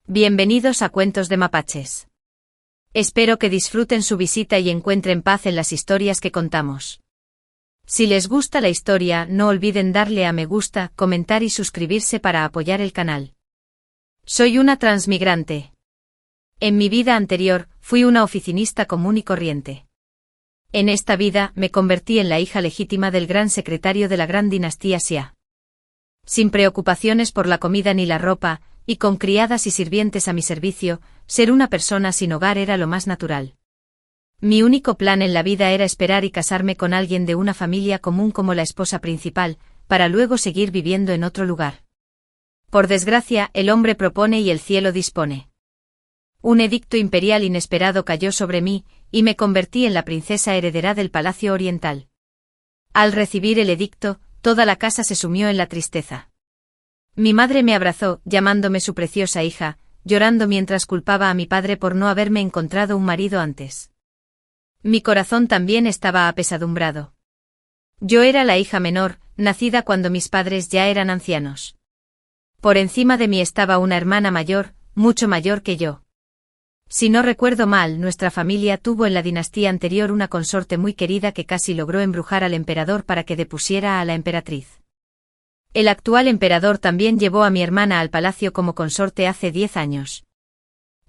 Bienvenidos a Cuentos de Mapaches. Espero que disfruten su visita y encuentren paz en las historias que contamos. Si les gusta la historia, no olviden darle a me gusta, comentar y suscribirse para apoyar el canal. Soy una transmigrante. En mi vida anterior, fui una oficinista común y corriente. En esta vida, me convertí en la hija legítima del gran secretario de la gran dinastía Xia. Sin preocupaciones por la comida ni la ropa, y con criadas y sirvientes a mi servicio, ser una persona sin hogar era lo más natural. Mi único plan en la vida era esperar y casarme con alguien de una familia común como la esposa principal, para luego seguir viviendo en otro lugar. Por desgracia, el hombre propone y el cielo dispone. Un edicto imperial inesperado cayó sobre mí, y me convertí en la princesa heredera del Palacio Oriental. Al recibir el edicto, toda la casa se sumió en la tristeza. Mi madre me abrazó, llamándome su preciosa hija, llorando mientras culpaba a mi padre por no haberme encontrado un marido antes. Mi corazón también estaba apesadumbrado. Yo era la hija menor, nacida cuando mis padres ya eran ancianos. Por encima de mí estaba una hermana mayor, mucho mayor que yo. Si no recuerdo mal, nuestra familia tuvo en la dinastía anterior una consorte muy querida que casi logró embrujar al emperador para que depusiera a la emperatriz. El actual emperador también llevó a mi hermana al palacio como consorte hace 10 años.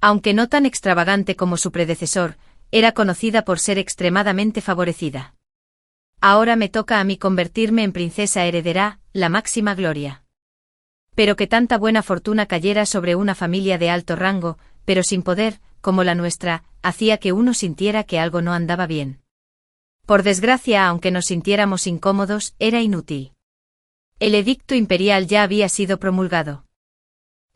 Aunque no tan extravagante como su predecesor, era conocida por ser extremadamente favorecida. Ahora me toca a mí convertirme en princesa heredera, la máxima gloria. Pero que tanta buena fortuna cayera sobre una familia de alto rango, pero sin poder, como la nuestra, hacía que uno sintiera que algo no andaba bien. Por desgracia, aunque nos sintiéramos incómodos, era inútil. El edicto imperial ya había sido promulgado.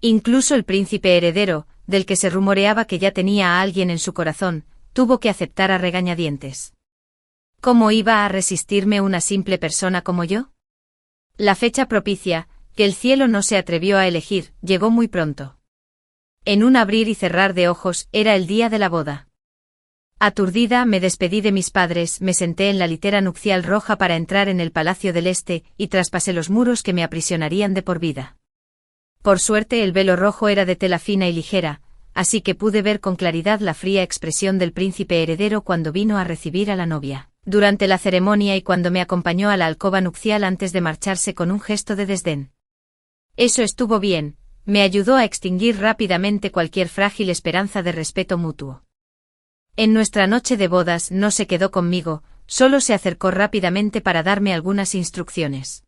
Incluso el príncipe heredero, del que se rumoreaba que ya tenía a alguien en su corazón, tuvo que aceptar a regañadientes. ¿Cómo iba a resistirme una simple persona como yo? La fecha propicia, que el cielo no se atrevió a elegir, llegó muy pronto. En un abrir y cerrar de ojos, era el día de la boda. Aturdida, me despedí de mis padres, me senté en la litera nupcial roja para entrar en el Palacio del Este, y traspasé los muros que me aprisionarían de por vida. Por suerte el velo rojo era de tela fina y ligera, así que pude ver con claridad la fría expresión del príncipe heredero cuando vino a recibir a la novia, durante la ceremonia y cuando me acompañó a la alcoba nupcial antes de marcharse con un gesto de desdén. Eso estuvo bien, me ayudó a extinguir rápidamente cualquier frágil esperanza de respeto mutuo. En nuestra noche de bodas no se quedó conmigo, solo se acercó rápidamente para darme algunas instrucciones.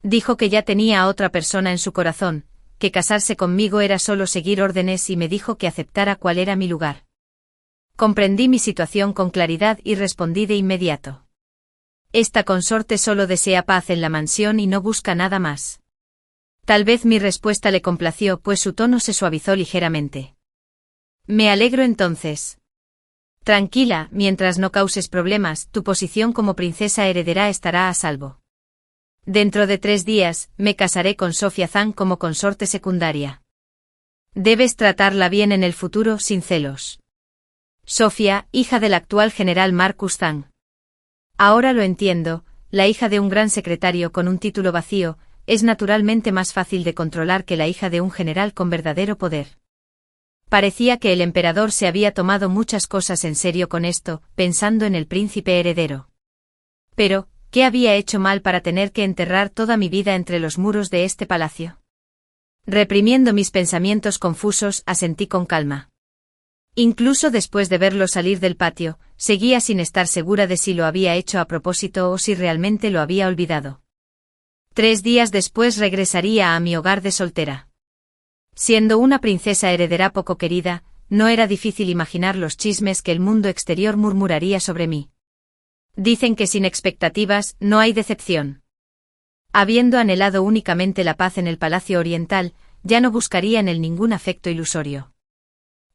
Dijo que ya tenía a otra persona en su corazón, que casarse conmigo era solo seguir órdenes y me dijo que aceptara cuál era mi lugar. Comprendí mi situación con claridad y respondí de inmediato. Esta consorte solo desea paz en la mansión y no busca nada más. Tal vez mi respuesta le complació, pues su tono se suavizó ligeramente. Me alegro entonces. Tranquila, mientras no causes problemas, tu posición como princesa heredera estará a salvo. Dentro de 3 días, me casaré con Sofia Zhang como consorte secundaria. Debes tratarla bien en el futuro sin celos. Sofia, hija del actual general Marcus Zhang. Ahora lo entiendo, la hija de un gran secretario con un título vacío, es naturalmente más fácil de controlar que la hija de un general con verdadero poder. Parecía que el emperador se había tomado muchas cosas en serio con esto, pensando en el príncipe heredero. Pero, ¿qué había hecho mal para tener que enterrar toda mi vida entre los muros de este palacio? Reprimiendo mis pensamientos confusos, asentí con calma. Incluso después de verlo salir del patio, seguía sin estar segura de si lo había hecho a propósito o si realmente lo había olvidado. 3 días después regresaría a mi hogar de soltera. Siendo una princesa heredera poco querida, no era difícil imaginar los chismes que el mundo exterior murmuraría sobre mí. Dicen que sin expectativas no hay decepción. Habiendo anhelado únicamente la paz en el Palacio Oriental, ya no buscaría en él ningún afecto ilusorio.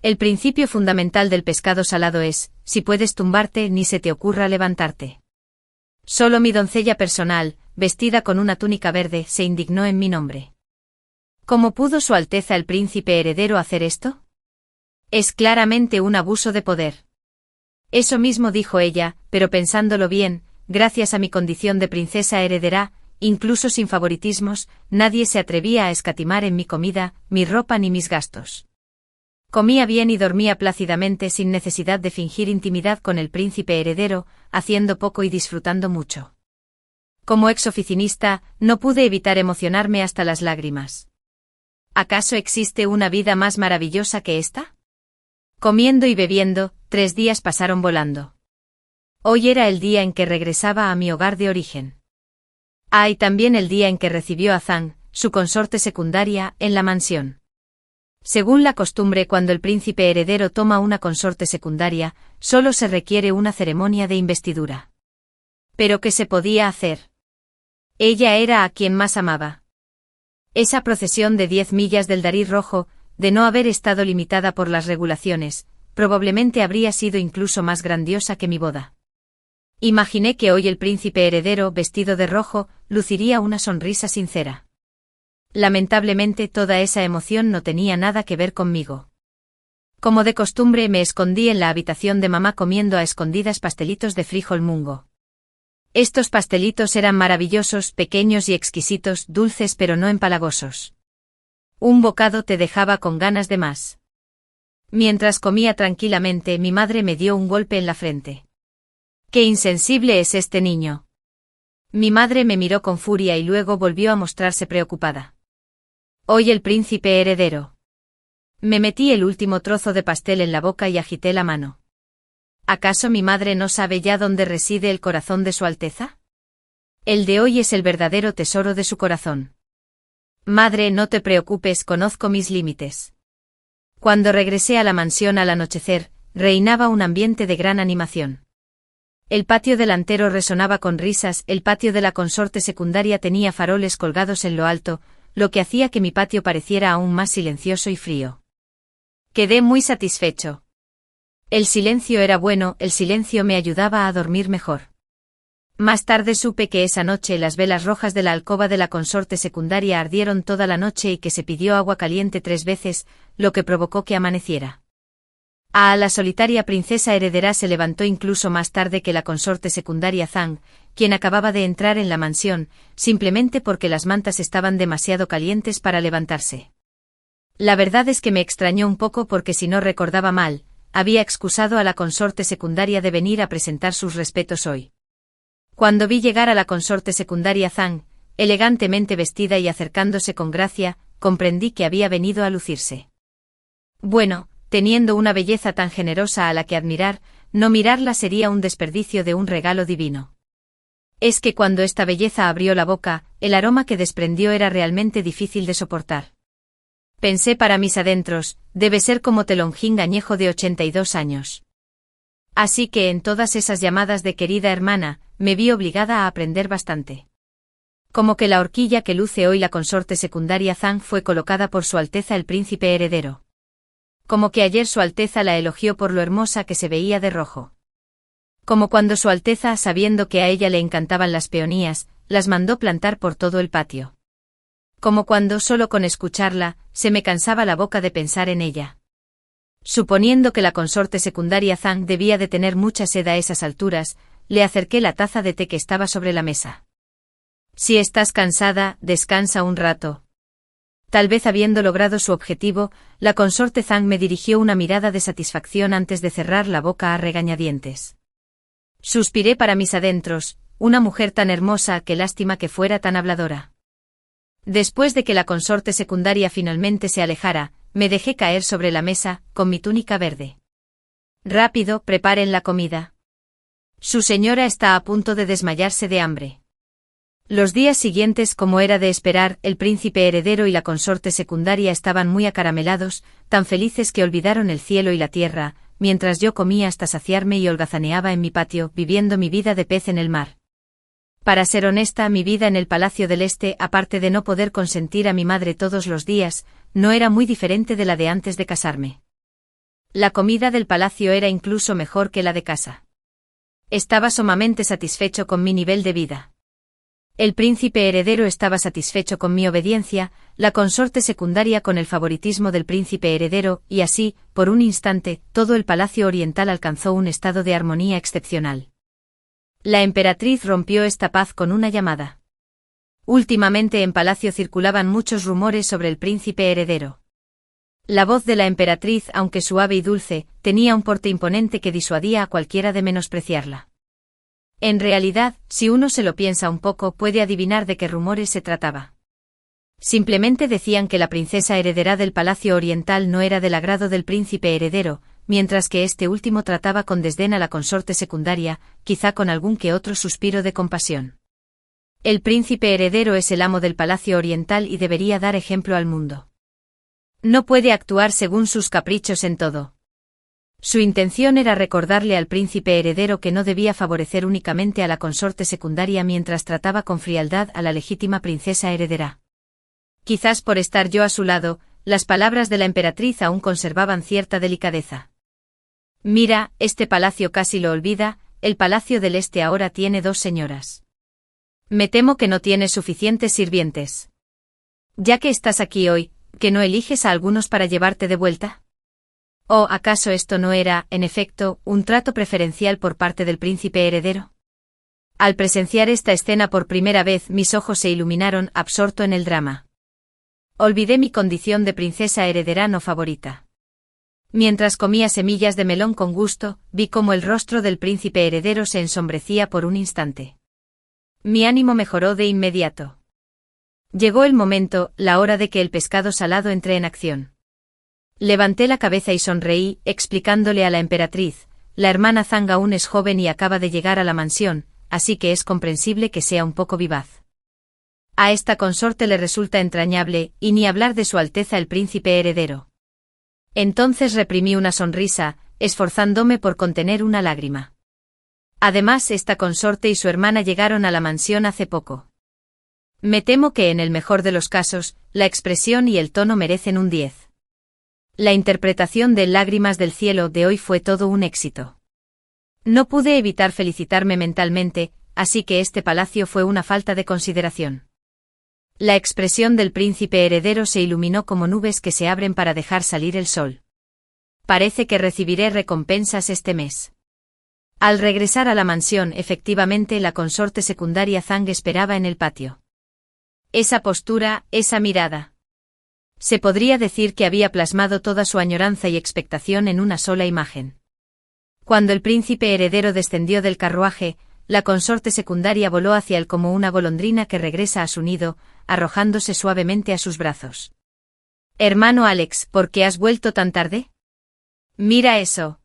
El principio fundamental del pescado salado es, si puedes tumbarte, ni se te ocurra levantarte. Solo mi doncella personal, vestida con una túnica verde, se indignó en mi nombre. ¿Cómo pudo Su Alteza el príncipe heredero hacer esto? Es claramente un abuso de poder. Eso mismo dijo ella, pero pensándolo bien, gracias a mi condición de princesa heredera, incluso sin favoritismos, nadie se atrevía a escatimar en mi comida, mi ropa ni mis gastos. Comía bien y dormía plácidamente sin necesidad de fingir intimidad con el príncipe heredero, haciendo poco y disfrutando mucho. Como exoficinista, no pude evitar emocionarme hasta las lágrimas. ¿Acaso existe una vida más maravillosa que esta? Comiendo y bebiendo, 3 días pasaron volando. Hoy era el día en que regresaba a mi hogar de origen. Y también el día en que recibió a Zhang, su consorte secundaria, en la mansión. Según la costumbre, cuando el príncipe heredero toma una consorte secundaria, solo se requiere una ceremonia de investidura. ¿Pero qué se podía hacer? Ella era a quien más amaba. Esa procesión de 10 millas del Darí Rojo, de no haber estado limitada por las regulaciones, probablemente habría sido incluso más grandiosa que mi boda. Imaginé que hoy el príncipe heredero, vestido de rojo, luciría una sonrisa sincera. Lamentablemente toda esa emoción no tenía nada que ver conmigo. Como de costumbre me escondí en la habitación de mamá comiendo a escondidas pastelitos de frijol mungo. Estos pastelitos eran maravillosos, pequeños y exquisitos, dulces pero no empalagosos. Un bocado te dejaba con ganas de más. Mientras comía tranquilamente, mi madre me dio un golpe en la frente. ¡Qué insensible es este niño! Mi madre me miró con furia y luego volvió a mostrarse preocupada. Hoy el príncipe heredero. Me metí el último trozo de pastel en la boca y agité la mano. ¿Acaso mi madre no sabe ya dónde reside el corazón de su Alteza? El de hoy es el verdadero tesoro de su corazón. Madre, no te preocupes, conozco mis límites. Cuando regresé a la mansión al anochecer, reinaba un ambiente de gran animación. El patio delantero resonaba con risas, el patio de la consorte secundaria tenía faroles colgados en lo alto, lo que hacía que mi patio pareciera aún más silencioso y frío. Quedé muy satisfecho. El silencio era bueno, el silencio me ayudaba a dormir mejor. Más tarde supe que esa noche las velas rojas de la alcoba de la consorte secundaria ardieron toda la noche y que se pidió agua caliente 3 veces, lo que provocó que amaneciera. La solitaria princesa heredera se levantó incluso más tarde que la consorte secundaria Zhang, quien acababa de entrar en la mansión, simplemente porque las mantas estaban demasiado calientes para levantarse. La verdad es que me extrañó un poco porque, si no recordaba mal, había excusado a la consorte secundaria de venir a presentar sus respetos hoy. Cuando vi llegar a la consorte secundaria Zhang, elegantemente vestida y acercándose con gracia, comprendí que había venido a lucirse. Bueno, teniendo una belleza tan generosa a la que admirar, no mirarla sería un desperdicio de un regalo divino. Es que cuando esta belleza abrió la boca, el aroma que desprendió era realmente difícil de soportar. Pensé para mis adentros, debe ser como Telonjín añejo de 82 años. Así que en todas esas llamadas de querida hermana, me vi obligada a aprender bastante. Como que la horquilla que luce hoy la consorte secundaria Zhang fue colocada por Su Alteza el príncipe heredero. Como que ayer Su Alteza la elogió por lo hermosa que se veía de rojo. Como cuando Su Alteza, sabiendo que a ella le encantaban las peonías, las mandó plantar por todo el patio. Como cuando, solo con escucharla, se me cansaba la boca de pensar en ella. Suponiendo que la consorte secundaria Zhang debía de tener mucha sed a esas alturas, le acerqué la taza de té que estaba sobre la mesa. Si estás cansada, descansa un rato. Tal vez habiendo logrado su objetivo, la consorte Zhang me dirigió una mirada de satisfacción antes de cerrar la boca a regañadientes. Suspiré para mis adentros, una mujer tan hermosa, qué lástima que fuera tan habladora. Después de que la consorte secundaria finalmente se alejara, me dejé caer sobre la mesa, con mi túnica verde. Rápido, preparen la comida. Su señora está a punto de desmayarse de hambre. Los días siguientes, como era de esperar, el príncipe heredero y la consorte secundaria estaban muy acaramelados, tan felices que olvidaron el cielo y la tierra, mientras yo comía hasta saciarme y holgazaneaba en mi patio, viviendo mi vida de pez en el mar. Para ser honesta, mi vida en el Palacio del Este, aparte de no poder consentir a mi madre todos los días, no era muy diferente de la de antes de casarme. La comida del palacio era incluso mejor que la de casa. Estaba sumamente satisfecho con mi nivel de vida. El príncipe heredero estaba satisfecho con mi obediencia, la consorte secundaria con el favoritismo del príncipe heredero, y así, por un instante, todo el palacio oriental alcanzó un estado de armonía excepcional. La emperatriz rompió esta paz con una llamada. Últimamente en palacio circulaban muchos rumores sobre el príncipe heredero. La voz de la emperatriz, aunque suave y dulce, tenía un porte imponente que disuadía a cualquiera de menospreciarla. En realidad, si uno se lo piensa un poco, puede adivinar de qué rumores se trataba. Simplemente decían que la princesa heredera del Palacio Oriental no era del agrado del príncipe heredero, mientras que este último trataba con desdén a la consorte secundaria, quizá con algún que otro suspiro de compasión. El príncipe heredero es el amo del Palacio Oriental y debería dar ejemplo al mundo. No puede actuar según sus caprichos en todo. Su intención era recordarle al príncipe heredero que no debía favorecer únicamente a la consorte secundaria mientras trataba con frialdad a la legítima princesa heredera. Quizás por estar yo a su lado, las palabras de la emperatriz aún conservaban cierta delicadeza. Mira, este palacio casi lo olvida, el Palacio del Este ahora tiene 2 señoras. Me temo que no tienes suficientes sirvientes. Ya que estás aquí hoy, ¿que no eliges a algunos para llevarte de vuelta? ¿O acaso esto no era, en efecto, un trato preferencial por parte del príncipe heredero? Al presenciar esta escena por primera vez, mis ojos se iluminaron, absorto en el drama. Olvidé mi condición de princesa heredera no favorita. Mientras comía semillas de melón con gusto, vi cómo el rostro del príncipe heredero se ensombrecía por un instante. Mi ánimo mejoró de inmediato. Llegó el momento, la hora de que el pescado salado entré en acción. Levanté la cabeza y sonreí, explicándole a la emperatriz: la hermana Zhang aún es joven y acaba de llegar a la mansión, así que es comprensible que sea un poco vivaz. A esta consorte le resulta entrañable, y ni hablar de su Alteza el príncipe heredero. Entonces reprimí una sonrisa, esforzándome por contener una lágrima. Además, esta consorte y su hermana llegaron a la mansión hace poco. Me temo que en el mejor de los casos, la expresión y el tono merecen un 10. La interpretación de Lágrimas del cielo de hoy fue todo un éxito. No pude evitar felicitarme mentalmente, así que este palacio fue una falta de consideración. La expresión del príncipe heredero se iluminó como nubes que se abren para dejar salir el sol. Parece que recibiré recompensas este mes. Al regresar a la mansión, efectivamente la consorte secundaria Zhang esperaba en el patio. Esa postura, esa mirada. Se podría decir que había plasmado toda su añoranza y expectación en una sola imagen. Cuando el príncipe heredero descendió del carruaje, la consorte secundaria voló hacia él como una golondrina que regresa a su nido, arrojándose suavemente a sus brazos. Hermano Alex, ¿por qué has vuelto tan tarde? Mira eso.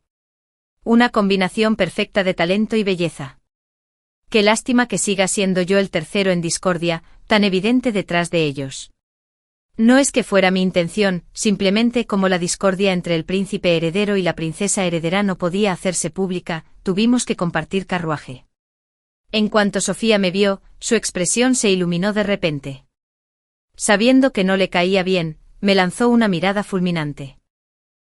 Una combinación perfecta de talento y belleza. Qué lástima que siga siendo yo el tercero en discordia, tan evidente detrás de ellos. No es que fuera mi intención, simplemente como la discordia entre el príncipe heredero y la princesa heredera no podía hacerse pública, tuvimos que compartir carruaje. En cuanto Sofía me vio, su expresión se iluminó de repente. Sabiendo que no le caía bien, me lanzó una mirada fulminante.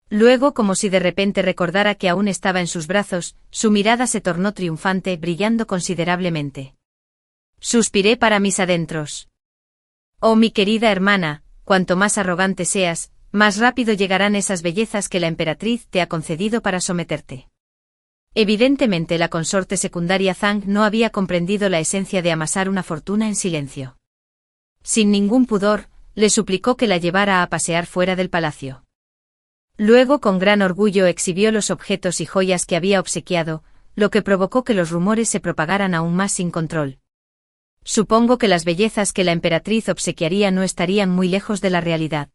Luego, como si de repente recordara que aún estaba en sus brazos, su mirada se tornó triunfante, brillando considerablemente. Suspiré para mis adentros. Oh, mi querida hermana, cuanto más arrogante seas, más rápido llegarán esas bellezas que la emperatriz te ha concedido para someterte. Evidentemente la consorte secundaria Zhang no había comprendido la esencia de amasar una fortuna en silencio. Sin ningún pudor, le suplicó que la llevara a pasear fuera del palacio. Luego con gran orgullo exhibió los objetos y joyas que había obsequiado, lo que provocó que los rumores se propagaran aún más sin control. Supongo que las bellezas que la emperatriz obsequiaría no estarían muy lejos de la realidad.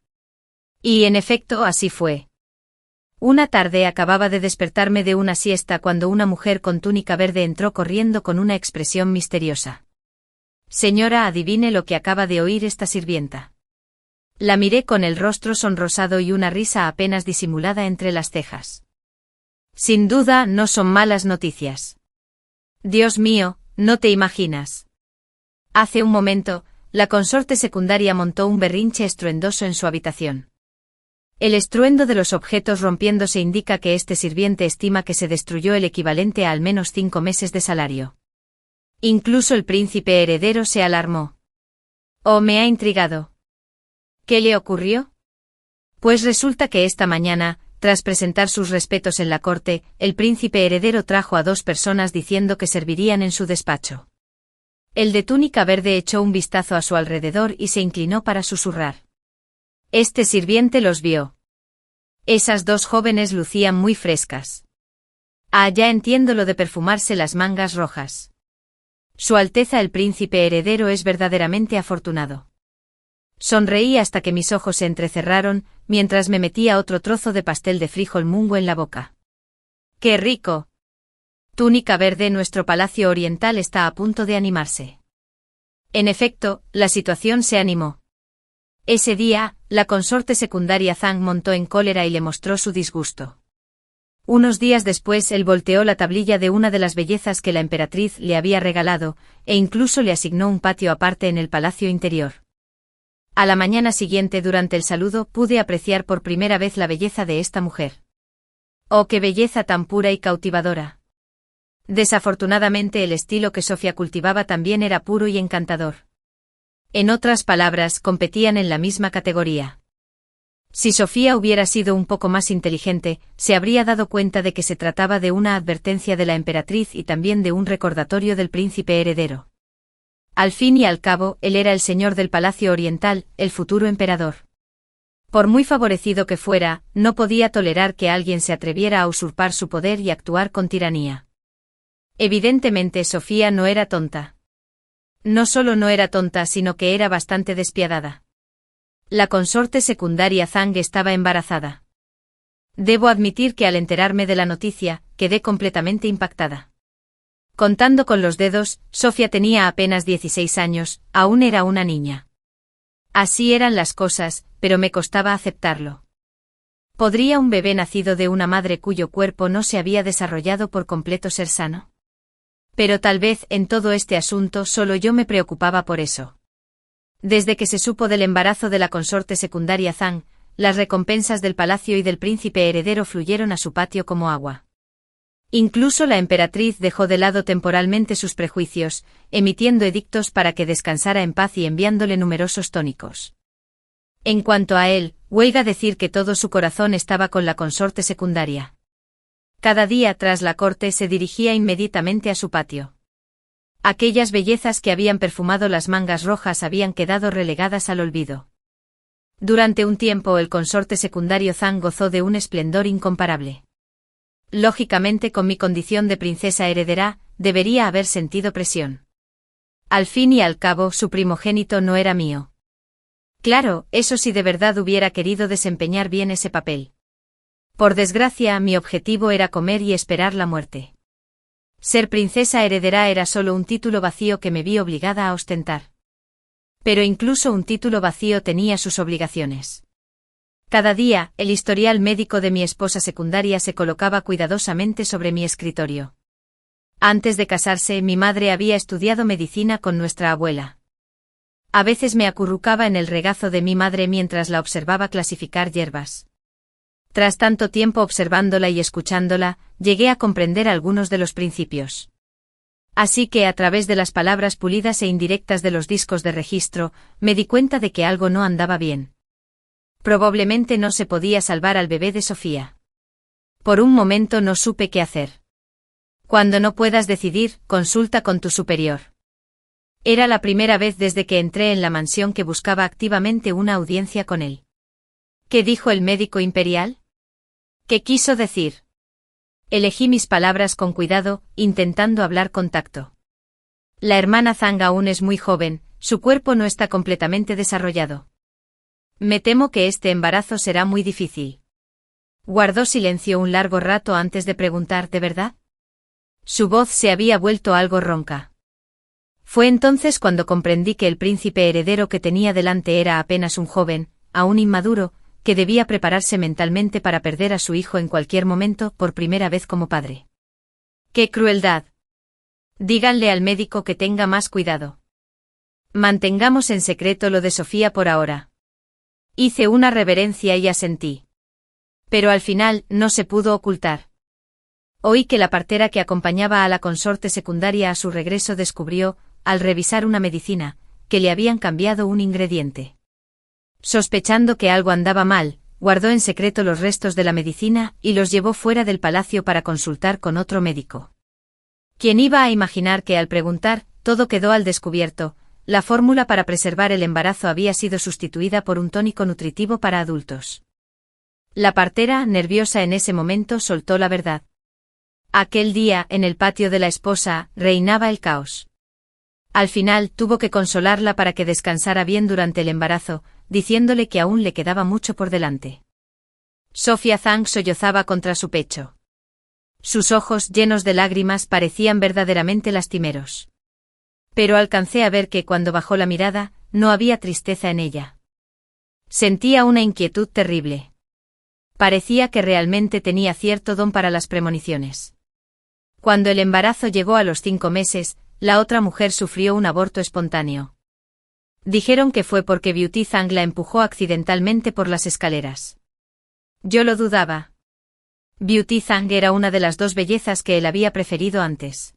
Y en efecto así fue. Una tarde acababa de despertarme de una siesta cuando una mujer con túnica verde entró corriendo con una expresión misteriosa. Señora, adivine lo que acaba de oír esta sirvienta. La miré con el rostro sonrosado y una risa apenas disimulada entre las cejas. Sin duda, no son malas noticias. Dios mío, no te imaginas. Hace un momento, la consorte secundaria montó un berrinche estruendoso en su habitación. El estruendo de los objetos rompiéndose indica que este sirviente estima que se destruyó el equivalente a al menos 5 meses de salario. Incluso el príncipe heredero se alarmó. Oh, me ha intrigado. ¿Qué le ocurrió? Pues resulta que esta mañana, tras presentar sus respetos en la corte, el príncipe heredero trajo a 2 personas diciendo que servirían en su despacho. El de túnica verde echó un vistazo a su alrededor y se inclinó para susurrar. Este sirviente los vio. Esas dos jóvenes lucían muy frescas. Ah, ya entiendo lo de perfumarse las mangas rojas. Su Alteza el Príncipe Heredero es verdaderamente afortunado. Sonreí hasta que mis ojos se entrecerraron, mientras me metía otro trozo de pastel de frijol mungo en la boca. ¡Qué rico! Túnica verde. Nuestro palacio oriental está a punto de animarse. En efecto, la situación se animó. Ese día, la consorte secundaria Zhang montó en cólera y le mostró su disgusto. Unos días después él volteó la tablilla de una de las bellezas que la emperatriz le había regalado, e incluso le asignó un patio aparte en el palacio interior. A la mañana siguiente, durante el saludo, pude apreciar por primera vez la belleza de esta mujer. ¡Oh, qué belleza tan pura y cautivadora! Desafortunadamente el estilo que Sofía cultivaba también era puro y encantador. En otras palabras, competían en la misma categoría. Si Sofía hubiera sido un poco más inteligente, se habría dado cuenta de que se trataba de una advertencia de la emperatriz y también de un recordatorio del príncipe heredero. Al fin y al cabo, él era el señor del Palacio Oriental, el futuro emperador. Por muy favorecido que fuera, no podía tolerar que alguien se atreviera a usurpar su poder y actuar con tiranía. Evidentemente Sofía no era tonta. No solo no era tonta, sino que era bastante despiadada. La consorte secundaria Zhang estaba embarazada. Debo admitir que al enterarme de la noticia, quedé completamente impactada. Contando con los dedos, Sofía tenía apenas 16 años, aún era una niña. Así eran las cosas, pero me costaba aceptarlo. ¿Podría un bebé nacido de una madre cuyo cuerpo no se había desarrollado por completo ser sano? Pero tal vez en todo este asunto solo yo me preocupaba por eso. Desde que se supo del embarazo de la consorte secundaria Zhang, las recompensas del palacio y del príncipe heredero fluyeron a su patio como agua. Incluso la emperatriz dejó de lado temporalmente sus prejuicios, emitiendo edictos para que descansara en paz y enviándole numerosos tónicos. En cuanto a él, huelga decir que todo su corazón estaba con la consorte secundaria. Cada día tras la corte se dirigía inmediatamente a su patio. Aquellas bellezas que habían perfumado las mangas rojas habían quedado relegadas al olvido. Durante un tiempo el consorte secundario Zhang gozó de un esplendor incomparable. Lógicamente, con mi condición de princesa heredera, debería haber sentido presión. Al fin y al cabo, su primogénito no era mío. Claro, eso si de verdad hubiera querido desempeñar bien ese papel. Por desgracia, mi objetivo era comer y esperar la muerte. Ser princesa heredera era solo un título vacío que me vi obligada a ostentar. Pero incluso un título vacío tenía sus obligaciones. Cada día, el historial médico de mi esposa secundaria se colocaba cuidadosamente sobre mi escritorio. Antes de casarse, mi madre había estudiado medicina con nuestra abuela. A veces me acurrucaba en el regazo de mi madre mientras la observaba clasificar hierbas. Tras tanto tiempo observándola y escuchándola, llegué a comprender algunos de los principios. Así que a través de las palabras pulidas e indirectas de los discos de registro, me di cuenta de que algo no andaba bien. Probablemente no se podía salvar al bebé de Sofía. Por un momento no supe qué hacer. Cuando no puedas decidir, consulta con tu superior. Era la primera vez desde que entré en la mansión que buscaba activamente una audiencia con él. ¿Qué dijo el médico imperial? ¿Qué quiso decir? Elegí mis palabras con cuidado, intentando hablar con tacto. La hermana Zhang aún es muy joven, su cuerpo no está completamente desarrollado. Me temo que este embarazo será muy difícil. Guardó silencio un largo rato antes de preguntar: ¿de verdad? Su voz se había vuelto algo ronca. Fue entonces cuando comprendí que el príncipe heredero que tenía delante era apenas un joven, aún inmaduro, que debía prepararse mentalmente para perder a su hijo en cualquier momento, por primera vez como padre. ¡Qué crueldad! Díganle al médico que tenga más cuidado. Mantengamos en secreto lo de Sofía por ahora. Hice una reverencia y asentí. Pero al final no se pudo ocultar. Oí que la partera que acompañaba a la consorte secundaria a su regreso descubrió, al revisar una medicina, que le habían cambiado un ingrediente. Sospechando que algo andaba mal, guardó en secreto los restos de la medicina y los llevó fuera del palacio para consultar con otro médico. ¿Quién iba a imaginar que al preguntar, todo quedó al descubierto? La fórmula para preservar el embarazo había sido sustituida por un tónico nutritivo para adultos. La partera, nerviosa en ese momento, soltó la verdad. Aquel día, en el patio de la esposa, reinaba el caos. Al final, tuvo que consolarla para que descansara bien durante el embarazo, diciéndole que aún le quedaba mucho por delante. Sofía Zhang sollozaba contra su pecho. Sus ojos, llenos de lágrimas, parecían verdaderamente lastimeros. Pero alcancé a ver que cuando bajó la mirada, no había tristeza en ella. Sentía una inquietud terrible. Parecía que realmente tenía cierto don para las premoniciones. Cuando el embarazo llegó a los 5 meses, la otra mujer sufrió un aborto espontáneo. Dijeron que fue porque Beauty Zhang la empujó accidentalmente por las escaleras. Yo lo dudaba. Beauty Zhang era una de las 2 bellezas que él había preferido antes.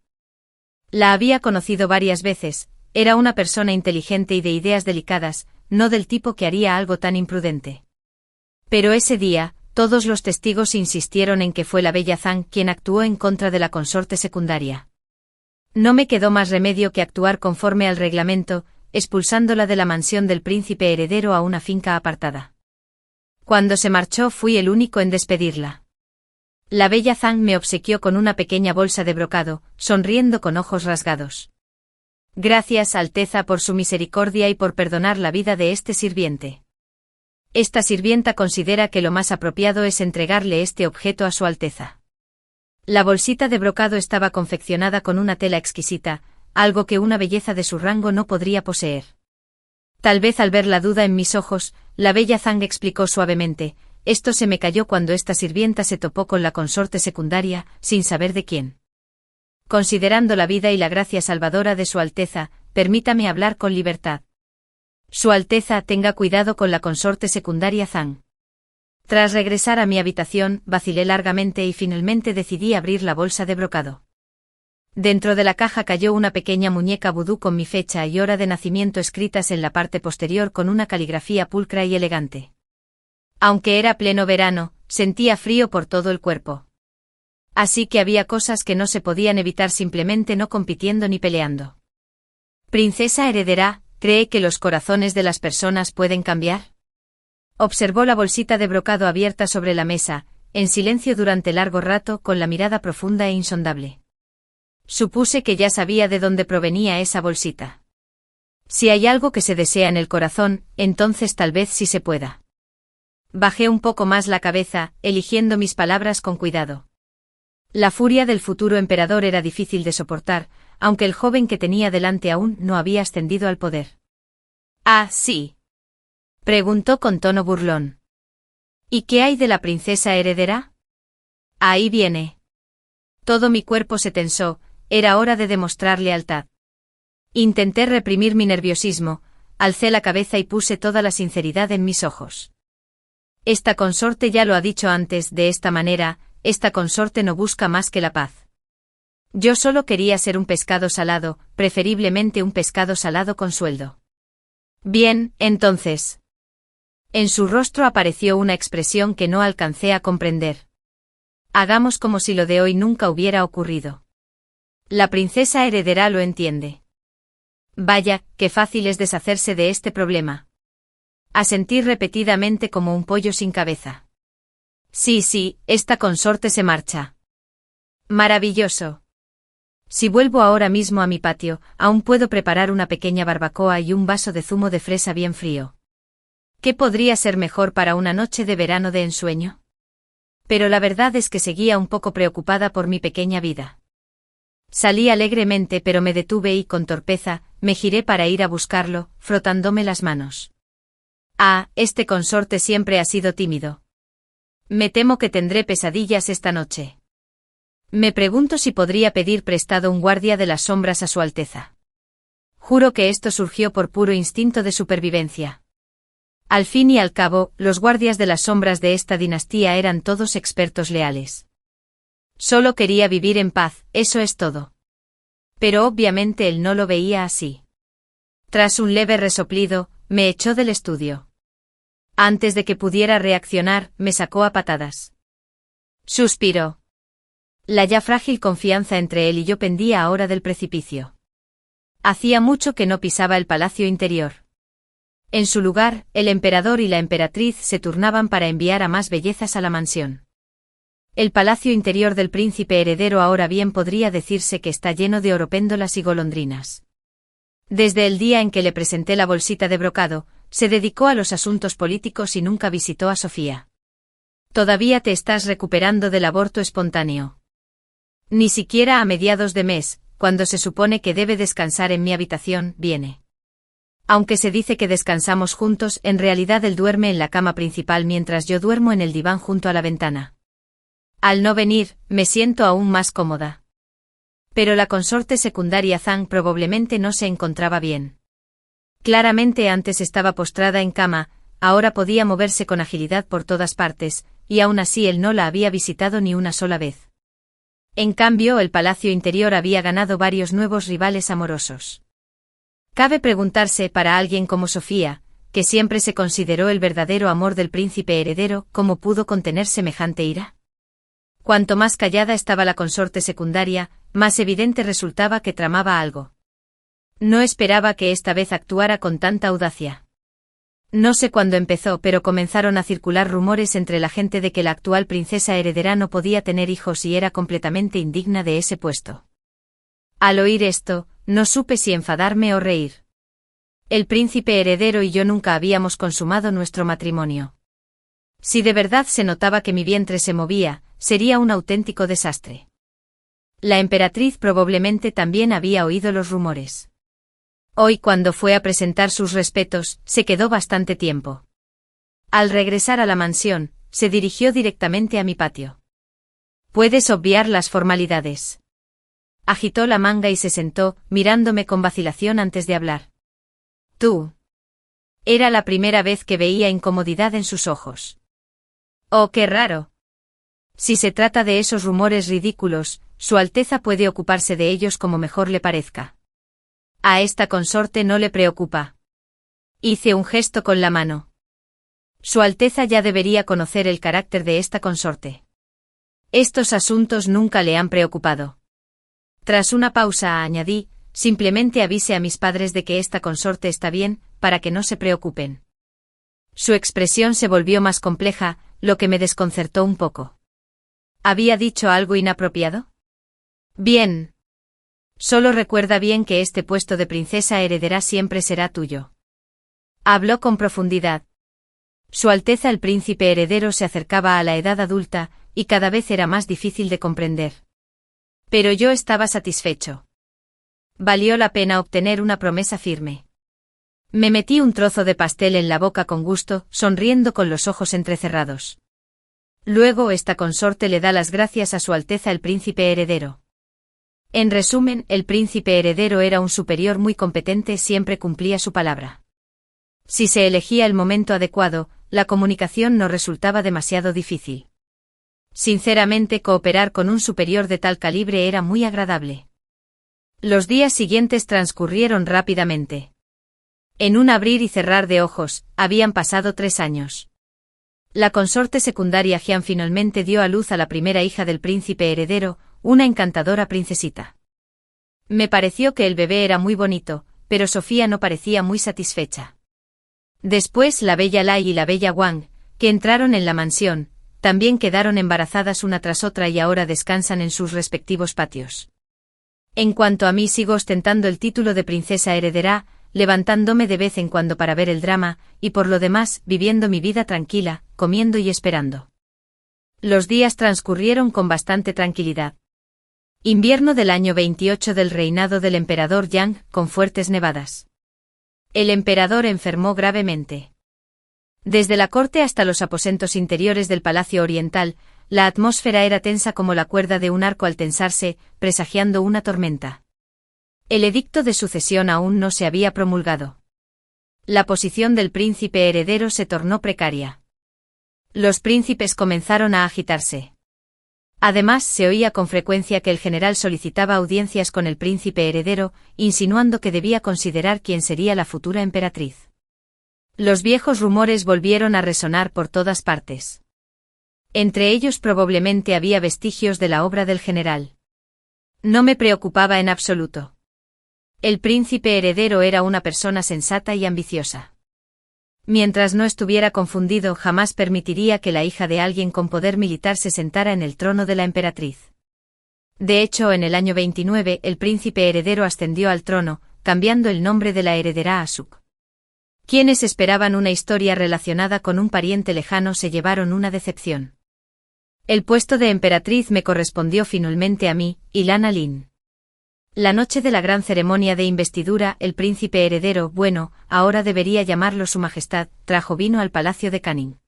La había conocido varias veces, era una persona inteligente y de ideas delicadas, no del tipo que haría algo tan imprudente. Pero ese día, todos los testigos insistieron en que fue la bella Zhang quien actuó en contra de la consorte secundaria. No me quedó más remedio que actuar conforme al reglamento, expulsándola de la mansión del príncipe heredero a una finca apartada. Cuando se marchó fui el único en despedirla. La bella Zhang me obsequió con una pequeña bolsa de brocado, sonriendo con ojos rasgados. Gracias, Alteza, por su misericordia y por perdonar la vida de este sirviente. Esta sirvienta considera que lo más apropiado es entregarle este objeto a su Alteza. La bolsita de brocado estaba confeccionada con una tela exquisita, algo que una belleza de su rango no podría poseer. Tal vez al ver la duda en mis ojos, la bella Zhang explicó suavemente: esto se me cayó cuando esta sirvienta se topó con la consorte secundaria, sin saber de quién. Considerando la vida y la gracia salvadora de Su Alteza, permítame hablar con libertad. Su Alteza, tenga cuidado con la consorte secundaria Zhang. Tras regresar a mi habitación, vacilé largamente y finalmente decidí abrir la bolsa de brocado. Dentro de la caja cayó una pequeña muñeca vudú con mi fecha y hora de nacimiento escritas en la parte posterior con una caligrafía pulcra y elegante. Aunque era pleno verano, sentía frío por todo el cuerpo. Así que había cosas que no se podían evitar simplemente no compitiendo ni peleando. Princesa heredera, ¿cree que los corazones de las personas pueden cambiar? Observó la bolsita de brocado abierta sobre la mesa, en silencio durante largo rato, con la mirada profunda e insondable. Supuse que ya sabía de dónde provenía esa bolsita. Si hay algo que se desea en el corazón, entonces tal vez sí se pueda. Bajé un poco más la cabeza, eligiendo mis palabras con cuidado. La furia del futuro emperador era difícil de soportar, aunque el joven que tenía delante aún no había ascendido al poder. «Ah, sí», preguntó con tono burlón. «¿Y qué hay de la princesa heredera?» «Ahí viene». Todo mi cuerpo se tensó, era hora de demostrar lealtad. Intenté reprimir mi nerviosismo, alcé la cabeza y puse toda la sinceridad en mis ojos. Esta consorte ya lo ha dicho antes, de esta manera, esta consorte no busca más que la paz. Yo solo quería ser un pescado salado, preferiblemente un pescado salado con sueldo. Bien, entonces. En su rostro apareció una expresión que no alcancé a comprender. Hagamos como si lo de hoy nunca hubiera ocurrido. La princesa heredera lo entiende. Vaya, qué fácil es deshacerse de este problema. Asentí repetidamente como un pollo sin cabeza. Sí, esta consorte se marcha. Maravilloso. Si vuelvo ahora mismo a mi patio, aún puedo preparar una pequeña barbacoa y un vaso de zumo de fresa bien frío. ¿Qué podría ser mejor para una noche de verano de ensueño? Pero la verdad es que seguía un poco preocupada por mi pequeña vida. Salí alegremente, pero me detuve y con torpeza, me giré para ir a buscarlo, frotándome las manos. Ah, este consorte siempre ha sido tímido. Me temo que tendré pesadillas esta noche. Me pregunto si podría pedir prestado un guardia de las sombras a Su Alteza. Juro que esto surgió por puro instinto de supervivencia. Al fin y al cabo, los guardias de las sombras de esta dinastía eran todos expertos leales. Solo quería vivir en paz, eso es todo. Pero obviamente él no lo veía así. Tras un leve resoplido, me echó del estudio. Antes de que pudiera reaccionar, me sacó a patadas. Suspiró. La ya frágil confianza entre él y yo pendía ahora del precipicio. Hacía mucho que no pisaba el palacio interior. En su lugar, el emperador y la emperatriz se turnaban para enviar a más bellezas a la mansión. El palacio interior del príncipe heredero ahora bien podría decirse que está lleno de oropéndolas y golondrinas. Desde el día en que le presenté la bolsita de brocado, se dedicó a los asuntos políticos y nunca visitó a Sofía. Todavía te estás recuperando del aborto espontáneo. Ni siquiera a mediados de mes, cuando se supone que debe descansar en mi habitación, viene. Aunque se dice que descansamos juntos, en realidad él duerme en la cama principal mientras yo duermo en el diván junto a la ventana. Al no venir, me siento aún más cómoda. Pero la consorte secundaria Zhang probablemente no se encontraba bien. Claramente antes estaba postrada en cama, ahora podía moverse con agilidad por todas partes, y aún así él no la había visitado ni una sola vez. En cambio, el palacio interior había ganado varios nuevos rivales amorosos. Cabe preguntarse para alguien como Sofía, que siempre se consideró el verdadero amor del príncipe heredero, ¿cómo pudo contener semejante ira? Cuanto más callada estaba la consorte secundaria, más evidente resultaba que tramaba algo. No esperaba que esta vez actuara con tanta audacia. No sé cuándo empezó, pero comenzaron a circular rumores entre la gente de que la actual princesa heredera no podía tener hijos y era completamente indigna de ese puesto. Al oír esto, no supe si enfadarme o reír. El príncipe heredero y yo nunca habíamos consumado nuestro matrimonio. Si de verdad se notaba que mi vientre se movía, sería un auténtico desastre. La emperatriz probablemente también había oído los rumores. Hoy, cuando fue a presentar sus respetos, se quedó bastante tiempo. Al regresar a la mansión, se dirigió directamente a mi patio. Puedes obviar las formalidades. Agitó la manga y se sentó, mirándome con vacilación antes de hablar. Tú. Era la primera vez que veía incomodidad en sus ojos. Oh, qué raro. Si se trata de esos rumores ridículos, Su Alteza puede ocuparse de ellos como mejor le parezca. A esta consorte no le preocupa. Hice un gesto con la mano. Su Alteza ya debería conocer el carácter de esta consorte. Estos asuntos nunca le han preocupado. Tras una pausa añadí, simplemente avise a mis padres de que esta consorte está bien, para que no se preocupen. Su expresión se volvió más compleja, lo que me desconcertó un poco. ¿Había dicho algo inapropiado? Bien. Solo recuerda bien que este puesto de princesa heredera siempre será tuyo. Habló con profundidad. Su Alteza el príncipe heredero se acercaba a la edad adulta, y cada vez era más difícil de comprender. Pero yo estaba satisfecho. Valió la pena obtener una promesa firme. Me metí un trozo de pastel en la boca con gusto, sonriendo con los ojos entrecerrados. Luego esta consorte le da las gracias a Su Alteza el príncipe heredero. En resumen, el príncipe heredero era un superior muy competente, siempre cumplía su palabra. Si se elegía el momento adecuado, la comunicación no resultaba demasiado difícil. Sinceramente, cooperar con un superior de tal calibre era muy agradable. Los días siguientes transcurrieron rápidamente. En un abrir y cerrar de ojos, habían pasado 3 años. La consorte secundaria Jian finalmente dio a luz a la primera hija del príncipe heredero, una encantadora princesita. Me pareció que el bebé era muy bonito, pero Sofía no parecía muy satisfecha. Después la bella Lai y la bella Wang, que entraron en la mansión, también quedaron embarazadas una tras otra y ahora descansan en sus respectivos patios. En cuanto a mí, sigo ostentando el título de princesa heredera, levantándome de vez en cuando para ver el drama, y por lo demás, viviendo mi vida tranquila, comiendo y esperando. Los días transcurrieron con bastante tranquilidad. Invierno del año 28 del reinado del emperador Yang, con fuertes nevadas. El emperador enfermó gravemente. Desde la corte hasta los aposentos interiores del Palacio Oriental, la atmósfera era tensa como la cuerda de un arco al tensarse, presagiando una tormenta. El edicto de sucesión aún no se había promulgado. La posición del príncipe heredero se tornó precaria. Los príncipes comenzaron a agitarse. Además, se oía con frecuencia que el general solicitaba audiencias con el príncipe heredero, insinuando que debía considerar quién sería la futura emperatriz. Los viejos rumores volvieron a resonar por todas partes. Entre ellos probablemente había vestigios de la obra del general. No me preocupaba en absoluto. El príncipe heredero era una persona sensata y ambiciosa. Mientras no estuviera confundido, jamás permitiría que la hija de alguien con poder militar se sentara en el trono de la emperatriz. De hecho, en el año 29, el príncipe heredero ascendió al trono, cambiando el nombre de la heredera a Suk. Quienes esperaban una historia relacionada con un pariente lejano se llevaron una decepción. El puesto de emperatriz me correspondió finalmente a mí, Ilana Lin. La noche de la gran ceremonia de investidura, el príncipe heredero, bueno, ahora debería llamarlo su majestad, trajo vino al palacio de Canning.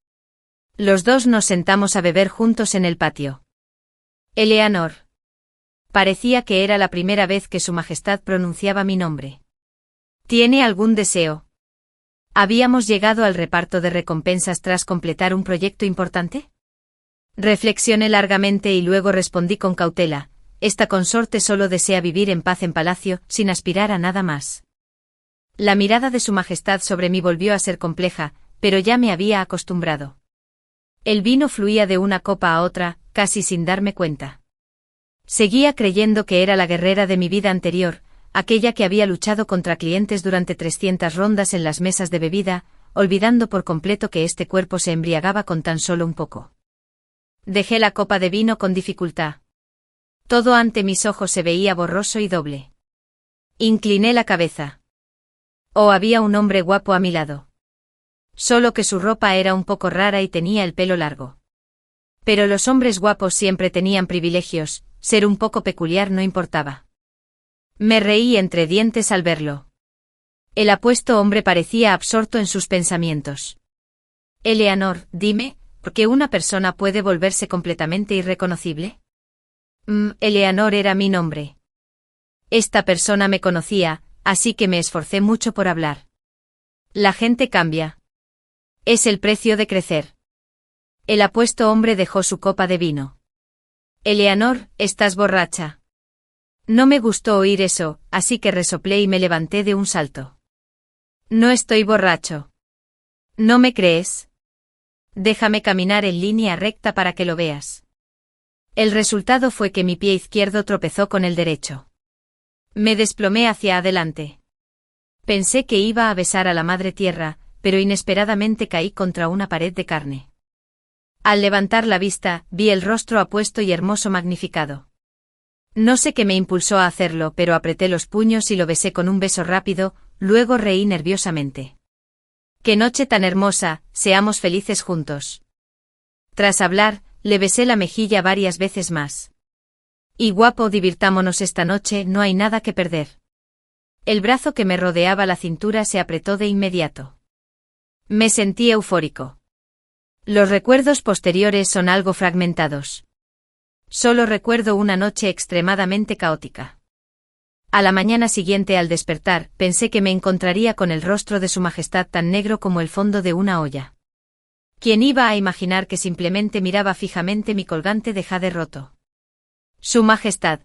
Los dos nos sentamos a beber juntos en el patio. Eleanor. Parecía que era la primera vez que su majestad pronunciaba mi nombre. ¿Tiene algún deseo? ¿Habíamos llegado al reparto de recompensas tras completar un proyecto importante? Reflexioné largamente y luego respondí con cautela. Esta consorte solo desea vivir en paz en palacio, sin aspirar a nada más. La mirada de su majestad sobre mí volvió a ser compleja, pero ya me había acostumbrado. El vino fluía de una copa a otra, casi sin darme cuenta. Seguía creyendo que era la guerrera de mi vida anterior, aquella que había luchado contra clientes durante 300 rondas en las mesas de bebida, olvidando por completo que este cuerpo se embriagaba con tan solo un poco. Dejé la copa de vino con dificultad. Todo ante mis ojos se veía borroso y doble. Incliné la cabeza. Oh, había un hombre guapo a mi lado. Solo que su ropa era un poco rara y tenía el pelo largo. Pero los hombres guapos siempre tenían privilegios, ser un poco peculiar no importaba. Me reí entre dientes al verlo. El apuesto hombre parecía absorto en sus pensamientos. Eleanor, dime, ¿por qué una persona puede volverse completamente irreconocible? Eleanor era mi nombre. Esta persona me conocía, así que me esforcé mucho por hablar. La gente cambia. Es el precio de crecer. El apuesto hombre dejó su copa de vino. Eleanor, estás borracha. No me gustó oír eso, así que resoplé y me levanté de un salto. No estoy borracho. ¿No me crees? Déjame caminar en línea recta para que lo veas. El resultado fue que mi pie izquierdo tropezó con el derecho. Me desplomé hacia adelante. Pensé que iba a besar a la madre tierra, pero inesperadamente caí contra una pared de carne. Al levantar la vista, vi el rostro apuesto y hermoso magnificado. No sé qué me impulsó a hacerlo, pero apreté los puños y lo besé con un beso rápido, luego reí nerviosamente. ¡Qué noche tan hermosa! Seamos felices juntos. Tras hablar, le besé la mejilla varias veces más. Y guapo, divirtámonos esta noche, no hay nada que perder. El brazo que me rodeaba la cintura se apretó de inmediato. Me sentí eufórico. Los recuerdos posteriores son algo fragmentados. Solo recuerdo una noche extremadamente caótica. A la mañana siguiente al despertar, pensé que me encontraría con el rostro de su majestad tan negro como el fondo de una olla. ¿Quién iba a imaginar que simplemente miraba fijamente mi colgante de jade roto? Su majestad.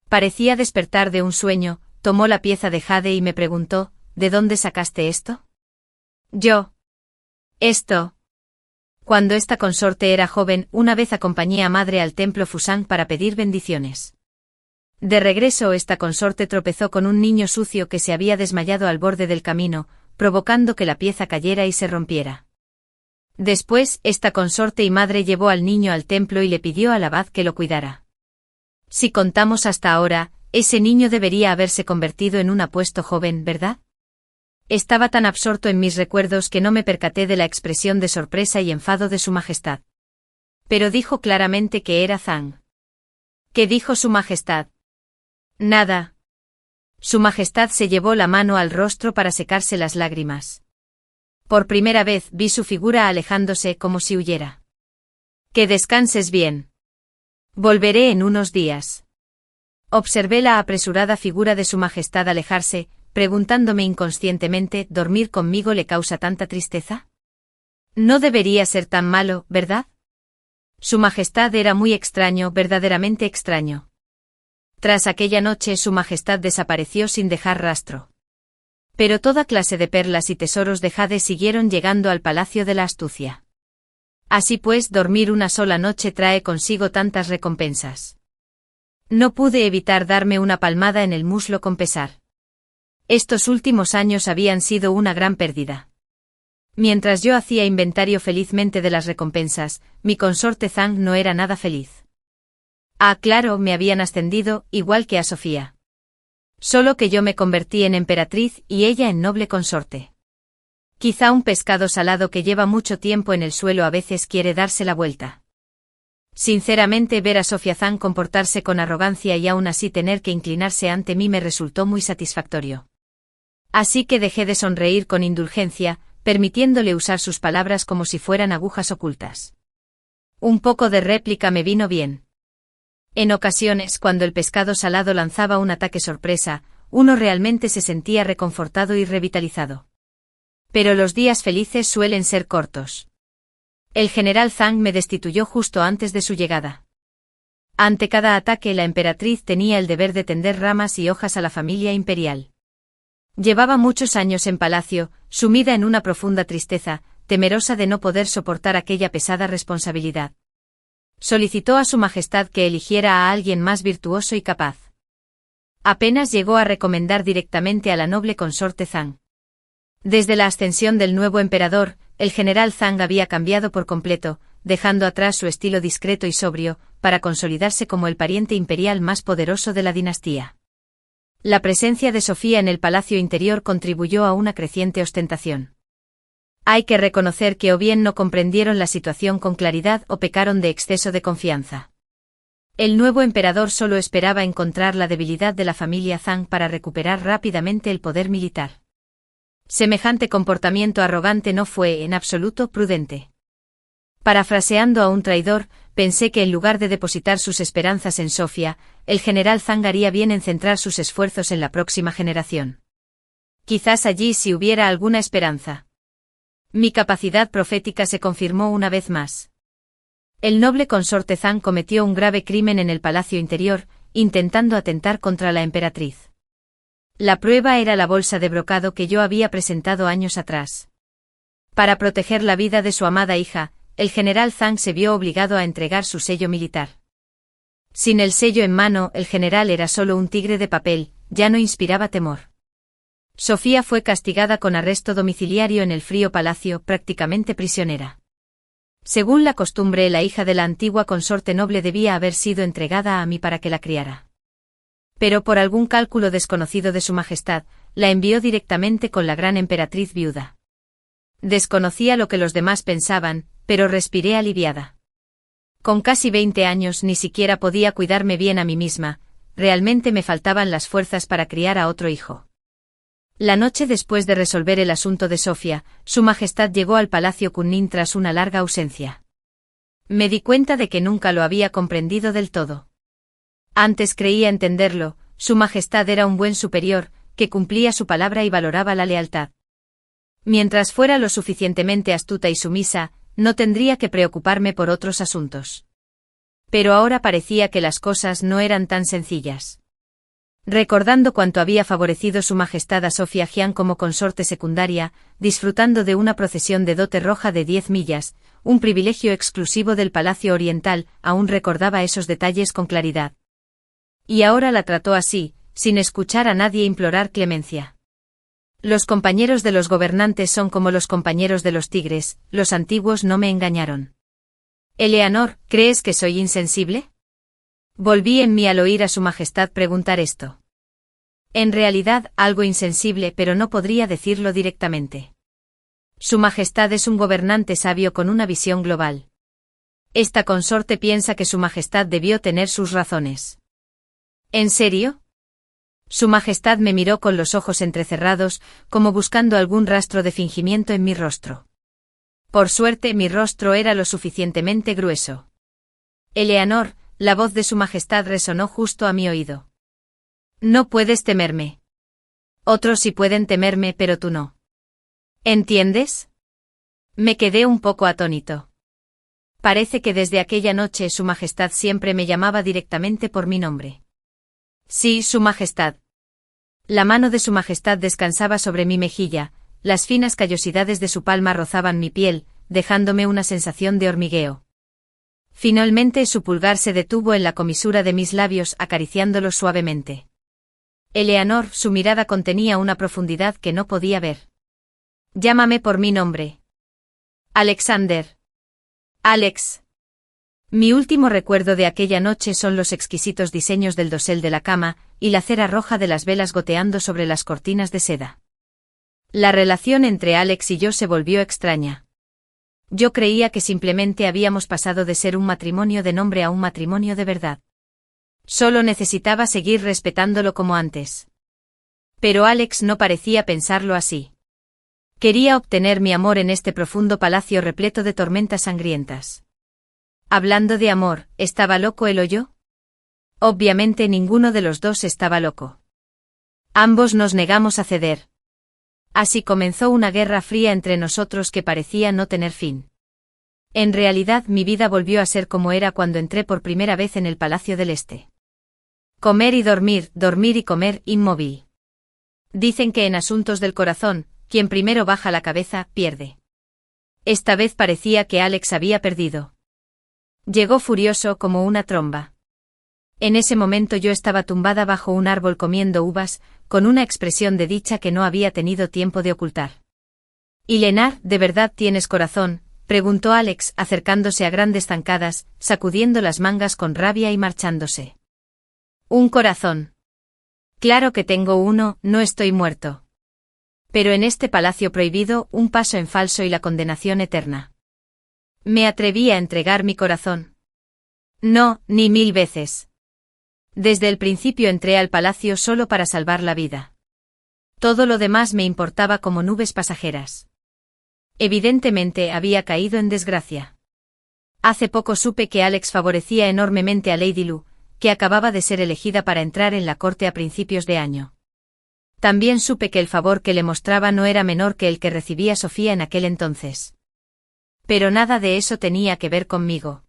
Parecía despertar de un sueño, tomó la pieza de jade y me preguntó, ¿de dónde sacaste esto? Yo. Esto. Cuando esta consorte era joven, una vez acompañé a madre al templo Fusang para pedir bendiciones. De regreso, esta consorte tropezó con un niño sucio que se había desmayado al borde del camino, provocando que la pieza cayera y se rompiera. Después, esta consorte y madre llevó al niño al templo y le pidió al abad que lo cuidara. Si contamos hasta ahora, ese niño debería haberse convertido en un apuesto joven, ¿verdad? Estaba tan absorto en mis recuerdos que no me percaté de la expresión de sorpresa y enfado de su majestad. Pero dijo claramente que era Zhang. ¿Qué dijo su majestad? Nada. Su majestad se llevó la mano al rostro para secarse las lágrimas. Por primera vez vi su figura alejándose como si huyera. Que descanses bien. Volveré en unos días. Observé la apresurada figura de su majestad alejarse, preguntándome inconscientemente, ¿dormir conmigo le causa tanta tristeza? No debería ser tan malo, ¿verdad? Su majestad era muy extraño, verdaderamente extraño. Tras aquella noche su majestad desapareció sin dejar rastro. Pero toda clase de perlas y tesoros de jade siguieron llegando al Palacio de la Astucia. Así pues, dormir una sola noche trae consigo tantas recompensas. No pude evitar darme una palmada en el muslo con pesar. Estos últimos años habían sido una gran pérdida. Mientras yo hacía inventario felizmente de las recompensas, mi consorte Zhang no era nada feliz. Ah, claro, me habían ascendido, igual que a Sofía. Solo que yo me convertí en emperatriz y ella en noble consorte. Quizá un pescado salado que lleva mucho tiempo en el suelo a veces quiere darse la vuelta. Sinceramente, ver a Sofía Zhang comportarse con arrogancia y aún así tener que inclinarse ante mí me resultó muy satisfactorio. Así que dejé de sonreír con indulgencia, permitiéndole usar sus palabras como si fueran agujas ocultas. Un poco de réplica me vino bien. En ocasiones, cuando el pescado salado lanzaba un ataque sorpresa, uno realmente se sentía reconfortado y revitalizado. Pero los días felices suelen ser cortos. El general Zhang me destituyó justo antes de su llegada. Ante cada ataque, la emperatriz tenía el deber de tender ramas y hojas a la familia imperial. Llevaba muchos años en palacio, sumida en una profunda tristeza, temerosa de no poder soportar aquella pesada responsabilidad. Solicitó a su majestad que eligiera a alguien más virtuoso y capaz. Apenas llegó a recomendar directamente a la noble consorte Zhang. Desde la ascensión del nuevo emperador, el general Zhang había cambiado por completo, dejando atrás su estilo discreto y sobrio, para consolidarse como el pariente imperial más poderoso de la dinastía. La presencia de Sofía en el palacio interior contribuyó a una creciente ostentación. Hay que reconocer que o bien no comprendieron la situación con claridad o pecaron de exceso de confianza. El nuevo emperador solo esperaba encontrar la debilidad de la familia Zhang para recuperar rápidamente el poder militar. Semejante comportamiento arrogante no fue, en absoluto, prudente. Parafraseando a un traidor, pensé que en lugar de depositar sus esperanzas en Sofía, el general Zhang haría bien en centrar sus esfuerzos en la próxima generación. Quizás allí sí hubiera alguna esperanza. Mi capacidad profética se confirmó una vez más. El noble consorte Zhang cometió un grave crimen en el palacio interior, intentando atentar contra la emperatriz. La prueba era la bolsa de brocado que yo había presentado años atrás. Para proteger la vida de su amada hija, el general Zhang se vio obligado a entregar su sello militar. Sin el sello en mano, el general era solo un tigre de papel, ya no inspiraba temor. Sofía fue castigada con arresto domiciliario en el frío palacio, prácticamente prisionera. Según la costumbre, la hija de la antigua consorte noble debía haber sido entregada a mí para que la criara. Pero por algún cálculo desconocido de su majestad, la envió directamente con la gran emperatriz viuda. Desconocía lo que los demás pensaban, pero respiré aliviada. Con casi 20 años ni siquiera podía cuidarme bien a mí misma, realmente me faltaban las fuerzas para criar a otro hijo. La noche después de resolver el asunto de Sofía, su majestad llegó al palacio Kunning tras una larga ausencia. Me di cuenta de que nunca lo había comprendido del todo. Antes creía entenderlo, su majestad era un buen superior, que cumplía su palabra y valoraba la lealtad. Mientras fuera lo suficientemente astuta y sumisa, no tendría que preocuparme por otros asuntos. Pero ahora parecía que las cosas no eran tan sencillas. Recordando cuánto había favorecido su majestad a Sofía Jian como consorte secundaria, disfrutando de una procesión de dote roja de 10 millas, un privilegio exclusivo del Palacio Oriental, aún recordaba esos detalles con claridad. Y ahora la trató así, sin escuchar a nadie implorar clemencia. Los compañeros de los gobernantes son como los compañeros de los tigres, los antiguos no me engañaron. Eleanor, ¿crees que soy insensible? Volví en mí al oír a su majestad preguntar esto. En realidad, algo insensible, pero no podría decirlo directamente. Su majestad es un gobernante sabio con una visión global. Esta consorte piensa que su majestad debió tener sus razones. ¿En serio? Su majestad me miró con los ojos entrecerrados, como buscando algún rastro de fingimiento en mi rostro. Por suerte, mi rostro era lo suficientemente grueso. Eleanor, la voz de su majestad resonó justo a mi oído. No puedes temerme. Otros sí pueden temerme, pero tú no. ¿Entiendes? Me quedé un poco atónito. Parece que desde aquella noche su majestad siempre me llamaba directamente por mi nombre. Sí, su majestad. La mano de su majestad descansaba sobre mi mejilla, las finas callosidades de su palma rozaban mi piel, dejándome una sensación de hormigueo. Finalmente su pulgar se detuvo en la comisura de mis labios, acariciándolos suavemente. Eleanor, su mirada contenía una profundidad que no podía ver. Llámame por mi nombre. Alexander. Alex. Mi último recuerdo de aquella noche son los exquisitos diseños del dosel de la cama, y la cera roja de las velas goteando sobre las cortinas de seda. La relación entre Alex y yo se volvió extraña. Yo creía que simplemente habíamos pasado de ser un matrimonio de nombre a un matrimonio de verdad. Solo necesitaba seguir respetándolo como antes. Pero Alex no parecía pensarlo así. Quería obtener mi amor en este profundo palacio repleto de tormentas sangrientas. Hablando de amor, ¿estaba loco él o yo? Obviamente ninguno de los dos estaba loco. Ambos nos negamos a ceder. Así comenzó una guerra fría entre nosotros que parecía no tener fin. En realidad mi vida volvió a ser como era cuando entré por primera vez en el Palacio del Este. Comer y dormir, dormir y comer, inmóvil. Dicen que en asuntos del corazón, quien primero baja la cabeza, pierde. Esta vez parecía que Alex había perdido. Llegó furioso como una tromba. En ese momento yo estaba tumbada bajo un árbol comiendo uvas, con una expresión de dicha que no había tenido tiempo de ocultar. «¿Y Lenar, de verdad tienes corazón?», preguntó Alex, acercándose a grandes zancadas, sacudiendo las mangas con rabia y marchándose. «¿Un corazón? Claro que tengo uno, no estoy muerto. Pero en este palacio prohibido, un paso en falso y la condenación eterna. Me atreví a entregar mi corazón. No, ni 1000 veces. Desde el principio entré al palacio solo para salvar la vida. Todo lo demás me importaba como nubes pasajeras. Evidentemente había caído en desgracia. Hace poco supe que Alex favorecía enormemente a Lady Lu, que acababa de ser elegida para entrar en la corte a principios de año. También supe que el favor que le mostraba no era menor que el que recibía Sofía en aquel entonces. Pero nada de eso tenía que ver conmigo.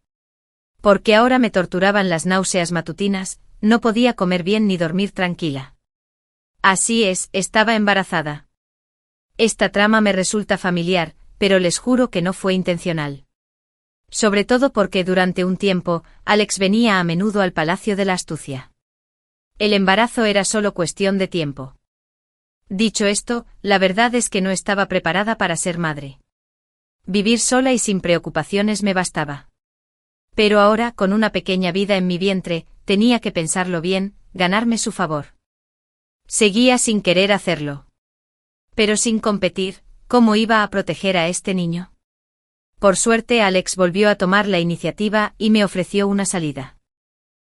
Porque ahora me torturaban las náuseas matutinas, no podía comer bien ni dormir tranquila. Así es, estaba embarazada. Esta trama me resulta familiar, pero les juro que no fue intencional. Sobre todo porque durante un tiempo, Alex venía a menudo al Palacio de la Astucia. El embarazo era solo cuestión de tiempo. Dicho esto, la verdad es que no estaba preparada para ser madre. Vivir sola y sin preocupaciones me bastaba. Pero ahora, con una pequeña vida en mi vientre, tenía que pensarlo bien, ganarme su favor. Seguía sin querer hacerlo. Pero sin competir, ¿cómo iba a proteger a este niño? Por suerte Alex volvió a tomar la iniciativa y me ofreció una salida.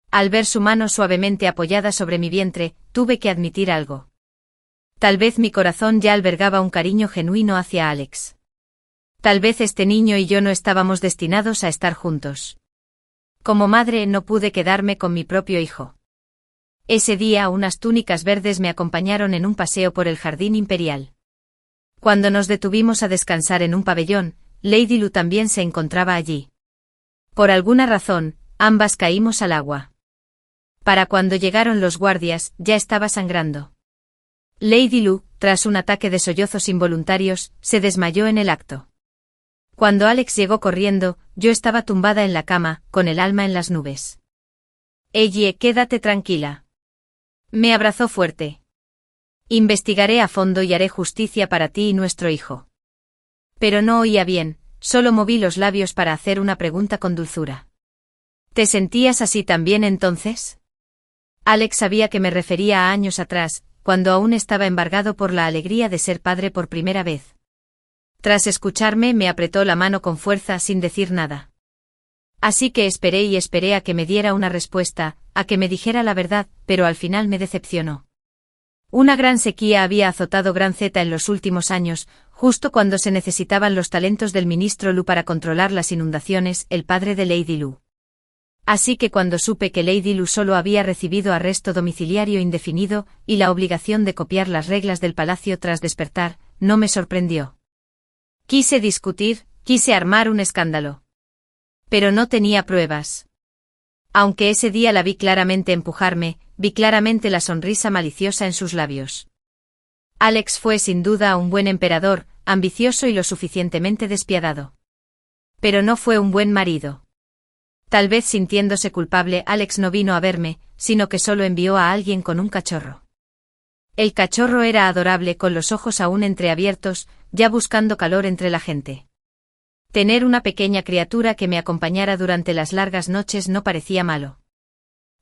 Al ver su mano suavemente apoyada sobre mi vientre, tuve que admitir algo. Tal vez mi corazón ya albergaba un cariño genuino hacia Alex. Tal vez este niño y yo no estábamos destinados a estar juntos. Como madre no pude quedarme con mi propio hijo. Ese día unas túnicas verdes me acompañaron en un paseo por el jardín imperial. Cuando nos detuvimos a descansar en un pabellón, Lady Lu también se encontraba allí. Por alguna razón, ambas caímos al agua. Para cuando llegaron los guardias, ya estaba sangrando. Lady Lu, tras un ataque de sollozos involuntarios, se desmayó en el acto. Cuando Alex llegó corriendo, yo estaba tumbada en la cama, con el alma en las nubes. «Ellie, quédate tranquila». Me abrazó fuerte. «Investigaré a fondo y haré justicia para ti y nuestro hijo». Pero no oía bien, solo moví los labios para hacer una pregunta con dulzura. «¿Te sentías así también entonces?» Alex sabía que me refería a años atrás, cuando aún estaba embargado por la alegría de ser padre por primera vez. Tras escucharme me apretó la mano con fuerza sin decir nada. Así que esperé y esperé a que me diera una respuesta, a que me dijera la verdad, pero al final me decepcionó. Una gran sequía había azotado Gran Z en los últimos años, justo cuando se necesitaban los talentos del ministro Lu para controlar las inundaciones, el padre de Lady Lu. Así que cuando supe que Lady Lu solo había recibido arresto domiciliario indefinido y la obligación de copiar las reglas del palacio tras despertar, no me sorprendió. Quise discutir, quise armar un escándalo. Pero no tenía pruebas. Aunque ese día la vi claramente empujarme, vi claramente la sonrisa maliciosa en sus labios. Alex fue sin duda un buen emperador, ambicioso y lo suficientemente despiadado. Pero no fue un buen marido. Tal vez sintiéndose culpable, Alex no vino a verme, sino que solo envió a alguien con un cachorro. El cachorro era adorable con los ojos aún entreabiertos, ya buscando calor entre la gente. Tener una pequeña criatura que me acompañara durante las largas noches no parecía malo.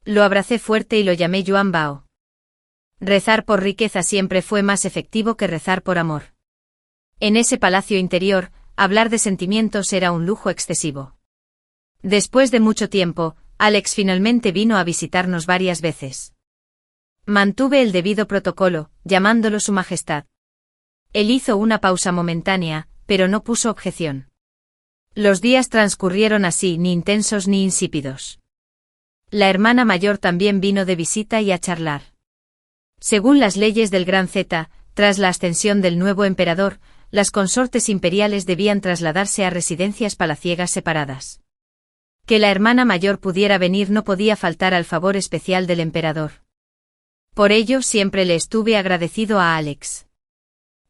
Lo abracé fuerte y lo llamé Yuan Bao. Rezar por riqueza siempre fue más efectivo que rezar por amor. En ese palacio interior, hablar de sentimientos era un lujo excesivo. Después de mucho tiempo, Alex finalmente vino a visitarnos varias veces. Mantuve el debido protocolo, llamándolo Su Majestad. Él hizo una pausa momentánea, pero no puso objeción. Los días transcurrieron así, ni intensos ni insípidos. La hermana mayor también vino de visita y a charlar. Según las leyes del Gran Z, tras la ascensión del nuevo emperador, las consortes imperiales debían trasladarse a residencias palaciegas separadas. Que la hermana mayor pudiera venir no podía faltar al favor especial del emperador. Por ello siempre le estuve agradecido a Alex.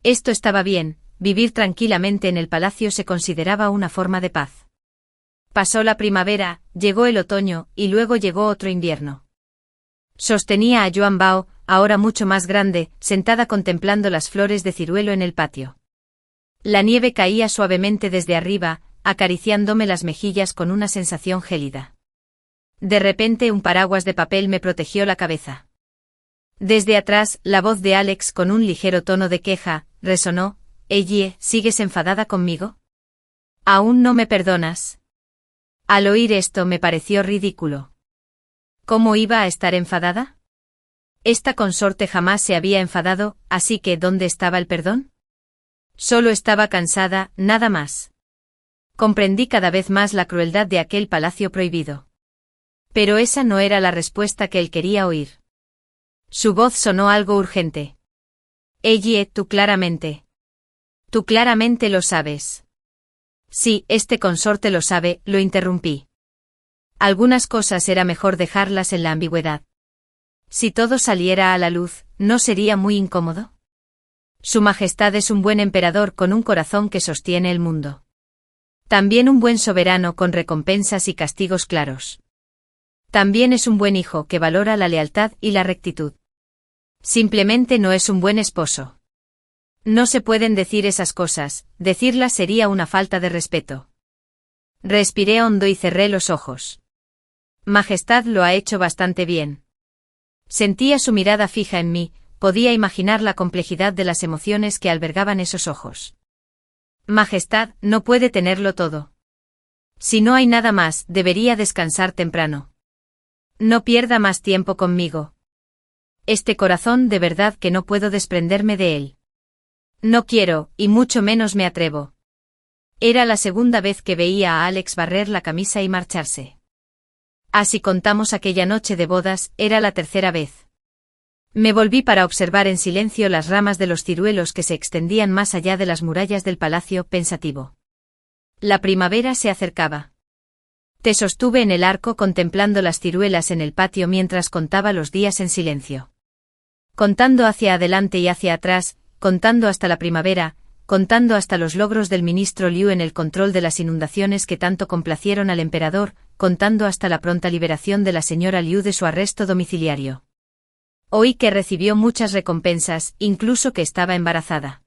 Esto estaba bien, vivir tranquilamente en el palacio se consideraba una forma de paz. Pasó la primavera, llegó el otoño, y luego llegó otro invierno. Sostenía a Yuan Bao, ahora mucho más grande, sentada contemplando las flores de ciruelo en el patio. La nieve caía suavemente desde arriba, acariciándome las mejillas con una sensación gélida. De repente un paraguas de papel me protegió la cabeza. Desde atrás, la voz de Alex con un ligero tono de queja, resonó: «Ellie, ¿sigues enfadada conmigo? ¿Aún no me perdonas?» Al oír esto me pareció ridículo. ¿Cómo iba a estar enfadada? Esta consorte jamás se había enfadado, así que ¿dónde estaba el perdón? Solo estaba cansada, nada más. Comprendí cada vez más la crueldad de aquel palacio prohibido. Pero esa no era la respuesta que él quería oír. Su voz sonó algo urgente. Ellie, tú claramente lo sabes. Sí, este consorte lo sabe, lo interrumpí. Algunas cosas era mejor dejarlas en la ambigüedad. Si todo saliera a la luz, ¿no sería muy incómodo? Su Majestad es un buen emperador con un corazón que sostiene el mundo. También un buen soberano con recompensas y castigos claros. También es un buen hijo que valora la lealtad y la rectitud. Simplemente no es un buen esposo. No se pueden decir esas cosas, decirlas sería una falta de respeto. Respiré hondo y cerré los ojos. Majestad lo ha hecho bastante bien. Sentía su mirada fija en mí, podía imaginar la complejidad de las emociones que albergaban esos ojos. Majestad, no puede tenerlo todo. Si no hay nada más, debería descansar temprano. No pierda más tiempo conmigo. Este corazón de verdad que no puedo desprenderme de él. No quiero, y mucho menos me atrevo. Era la segunda vez que veía a Alex barrer la camisa y marcharse. Así contamos aquella noche de bodas, era la tercera vez. Me volví para observar en silencio las ramas de los ciruelos que se extendían más allá de las murallas del palacio, pensativo. La primavera se acercaba. Te sostuve en el arco contemplando las ciruelas en el patio mientras contaba los días en silencio. Contando hacia adelante y hacia atrás, contando hasta la primavera, contando hasta los logros del ministro Liu en el control de las inundaciones que tanto complacieron al emperador, contando hasta la pronta liberación de la señora Liu de su arresto domiciliario. Oí que recibió muchas recompensas, incluso que estaba embarazada.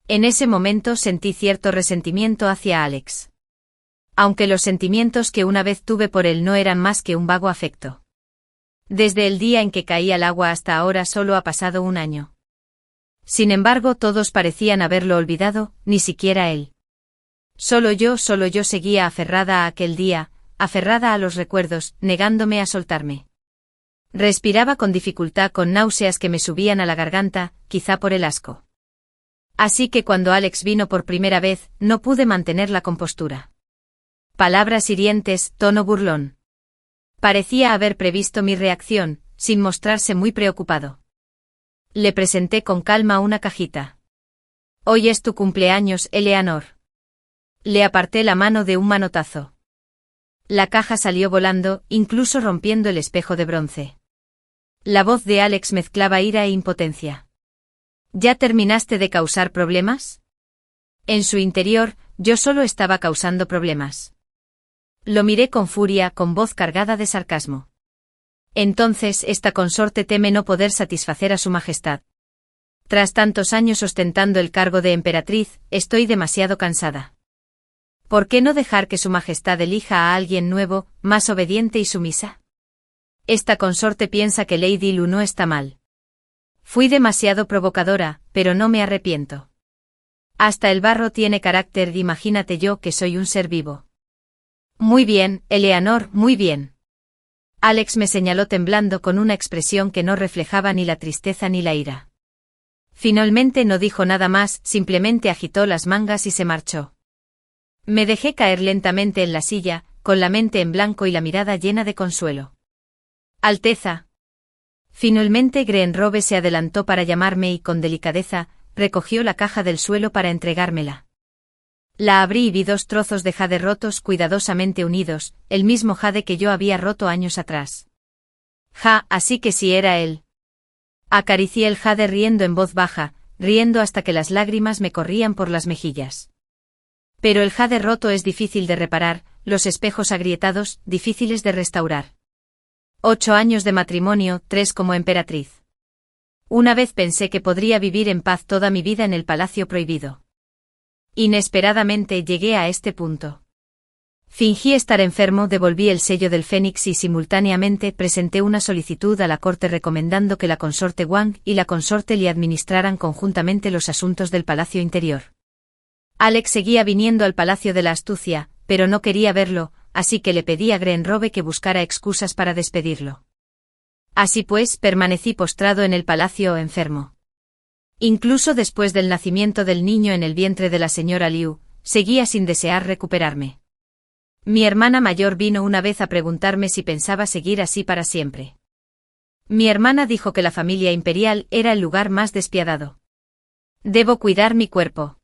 En ese momento sentí cierto resentimiento hacia Alex. Aunque los sentimientos que una vez tuve por él no eran más que un vago afecto. Desde el día en que caí al agua hasta ahora solo ha pasado un año. Sin embargo, todos parecían haberlo olvidado, ni siquiera él. Solo yo seguía aferrada a aquel día, aferrada a los recuerdos, negándome a soltarme. Respiraba con dificultad con náuseas que me subían a la garganta, quizá por el asco. Así que cuando Alex vino por primera vez, no pude mantener la compostura. Palabras hirientes, tono burlón. Parecía haber previsto mi reacción, sin mostrarse muy preocupado. Le presenté con calma una cajita. Hoy es tu cumpleaños, Eleanor. Le aparté la mano de un manotazo. La caja salió volando, incluso rompiendo el espejo de bronce. La voz de Alex mezclaba ira e impotencia. ¿Ya terminaste de causar problemas? En su interior, yo solo estaba causando problemas. Lo miré con furia, con voz cargada de sarcasmo. Entonces esta consorte teme no poder satisfacer a su majestad. Tras tantos años ostentando el cargo de emperatriz, estoy demasiado cansada. ¿Por qué no dejar que su majestad elija a alguien nuevo, más obediente y sumisa? Esta consorte piensa que Lady Lu no está mal. Fui demasiado provocadora, pero no me arrepiento. Hasta el barro tiene carácter, imagínate yo que soy un ser vivo. Muy bien, Eleanor, muy bien. Alex me señaló temblando con una expresión que no reflejaba ni la tristeza ni la ira. Finalmente no dijo nada más, simplemente agitó las mangas y se marchó. Me dejé caer lentamente en la silla, con la mente en blanco y la mirada llena de consuelo. Alteza. Finalmente Greenrobe se adelantó para llamarme y con delicadeza, recogió la caja del suelo para entregármela. La abrí y vi 2 trozos de jade rotos cuidadosamente unidos, el mismo jade que yo había roto años atrás. Así que sí era él. Acaricié el jade riendo en voz baja, riendo hasta que las lágrimas me corrían por las mejillas. Pero el jade roto es difícil de reparar, los espejos agrietados, difíciles de restaurar. 8 años de matrimonio, 3 como emperatriz. Una vez pensé que podría vivir en paz toda mi vida en el palacio prohibido. Inesperadamente llegué a este punto. Fingí estar enfermo, devolví el sello del Fénix y simultáneamente presenté una solicitud a la corte recomendando que la consorte Wang y la consorte Li administraran conjuntamente los asuntos del palacio interior. Alex seguía viniendo al Palacio de la Astucia, pero no quería verlo, así que le pedí a Greenrobe que buscara excusas para despedirlo. Así pues, permanecí postrado en el palacio enfermo. Incluso después del nacimiento del niño en el vientre de la señora Liu, seguía sin desear recuperarme. Mi hermana mayor vino una vez a preguntarme si pensaba seguir así para siempre. Mi hermana dijo que la familia imperial era el lugar más despiadado. Debo cuidar mi cuerpo.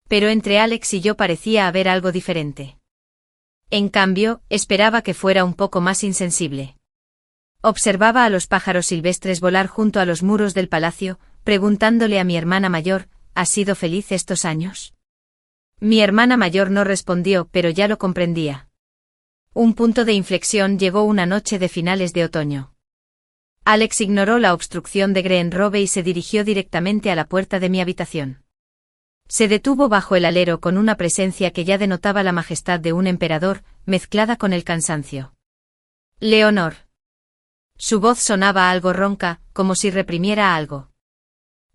Pero entre Alex y yo parecía haber algo diferente. En cambio, esperaba que fuera un poco más insensible. Observaba a los pájaros silvestres volar junto a los muros del palacio, preguntándole a mi hermana mayor, ¿has sido feliz estos años? Mi hermana mayor no respondió, pero ya lo comprendía. Un punto de inflexión llegó una noche de finales de otoño. Alex ignoró la obstrucción de Greenrobe y se dirigió directamente a la puerta de mi habitación. Se detuvo bajo el alero con una presencia que ya denotaba la majestad de un emperador, mezclada con el cansancio. Leonor. Su voz sonaba algo ronca, como si reprimiera algo.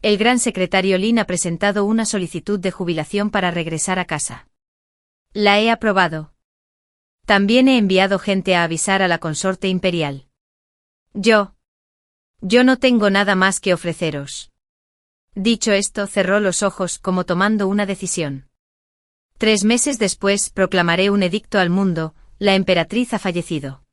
El gran secretario Lin ha presentado una solicitud de jubilación para regresar a casa. La he aprobado. También he enviado gente a avisar a la consorte imperial. Yo no tengo nada más que ofreceros. Dicho esto, cerró los ojos como tomando una decisión. 3 meses después proclamaré un edicto al mundo, la emperatriz ha fallecido.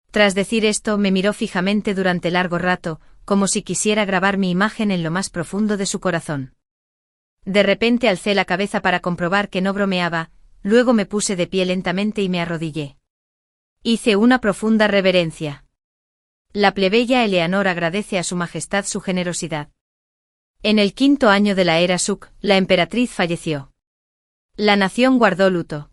Tras decir esto me miró fijamente durante largo rato, como si quisiera grabar mi imagen en lo más profundo de su corazón. De repente alcé la cabeza para comprobar que no bromeaba, luego me puse de pie lentamente y me arrodillé. Hice una profunda reverencia. La plebeya Eleanor agradece a su majestad su generosidad. En el 5º año de la era Suk, la emperatriz falleció. La nación guardó luto.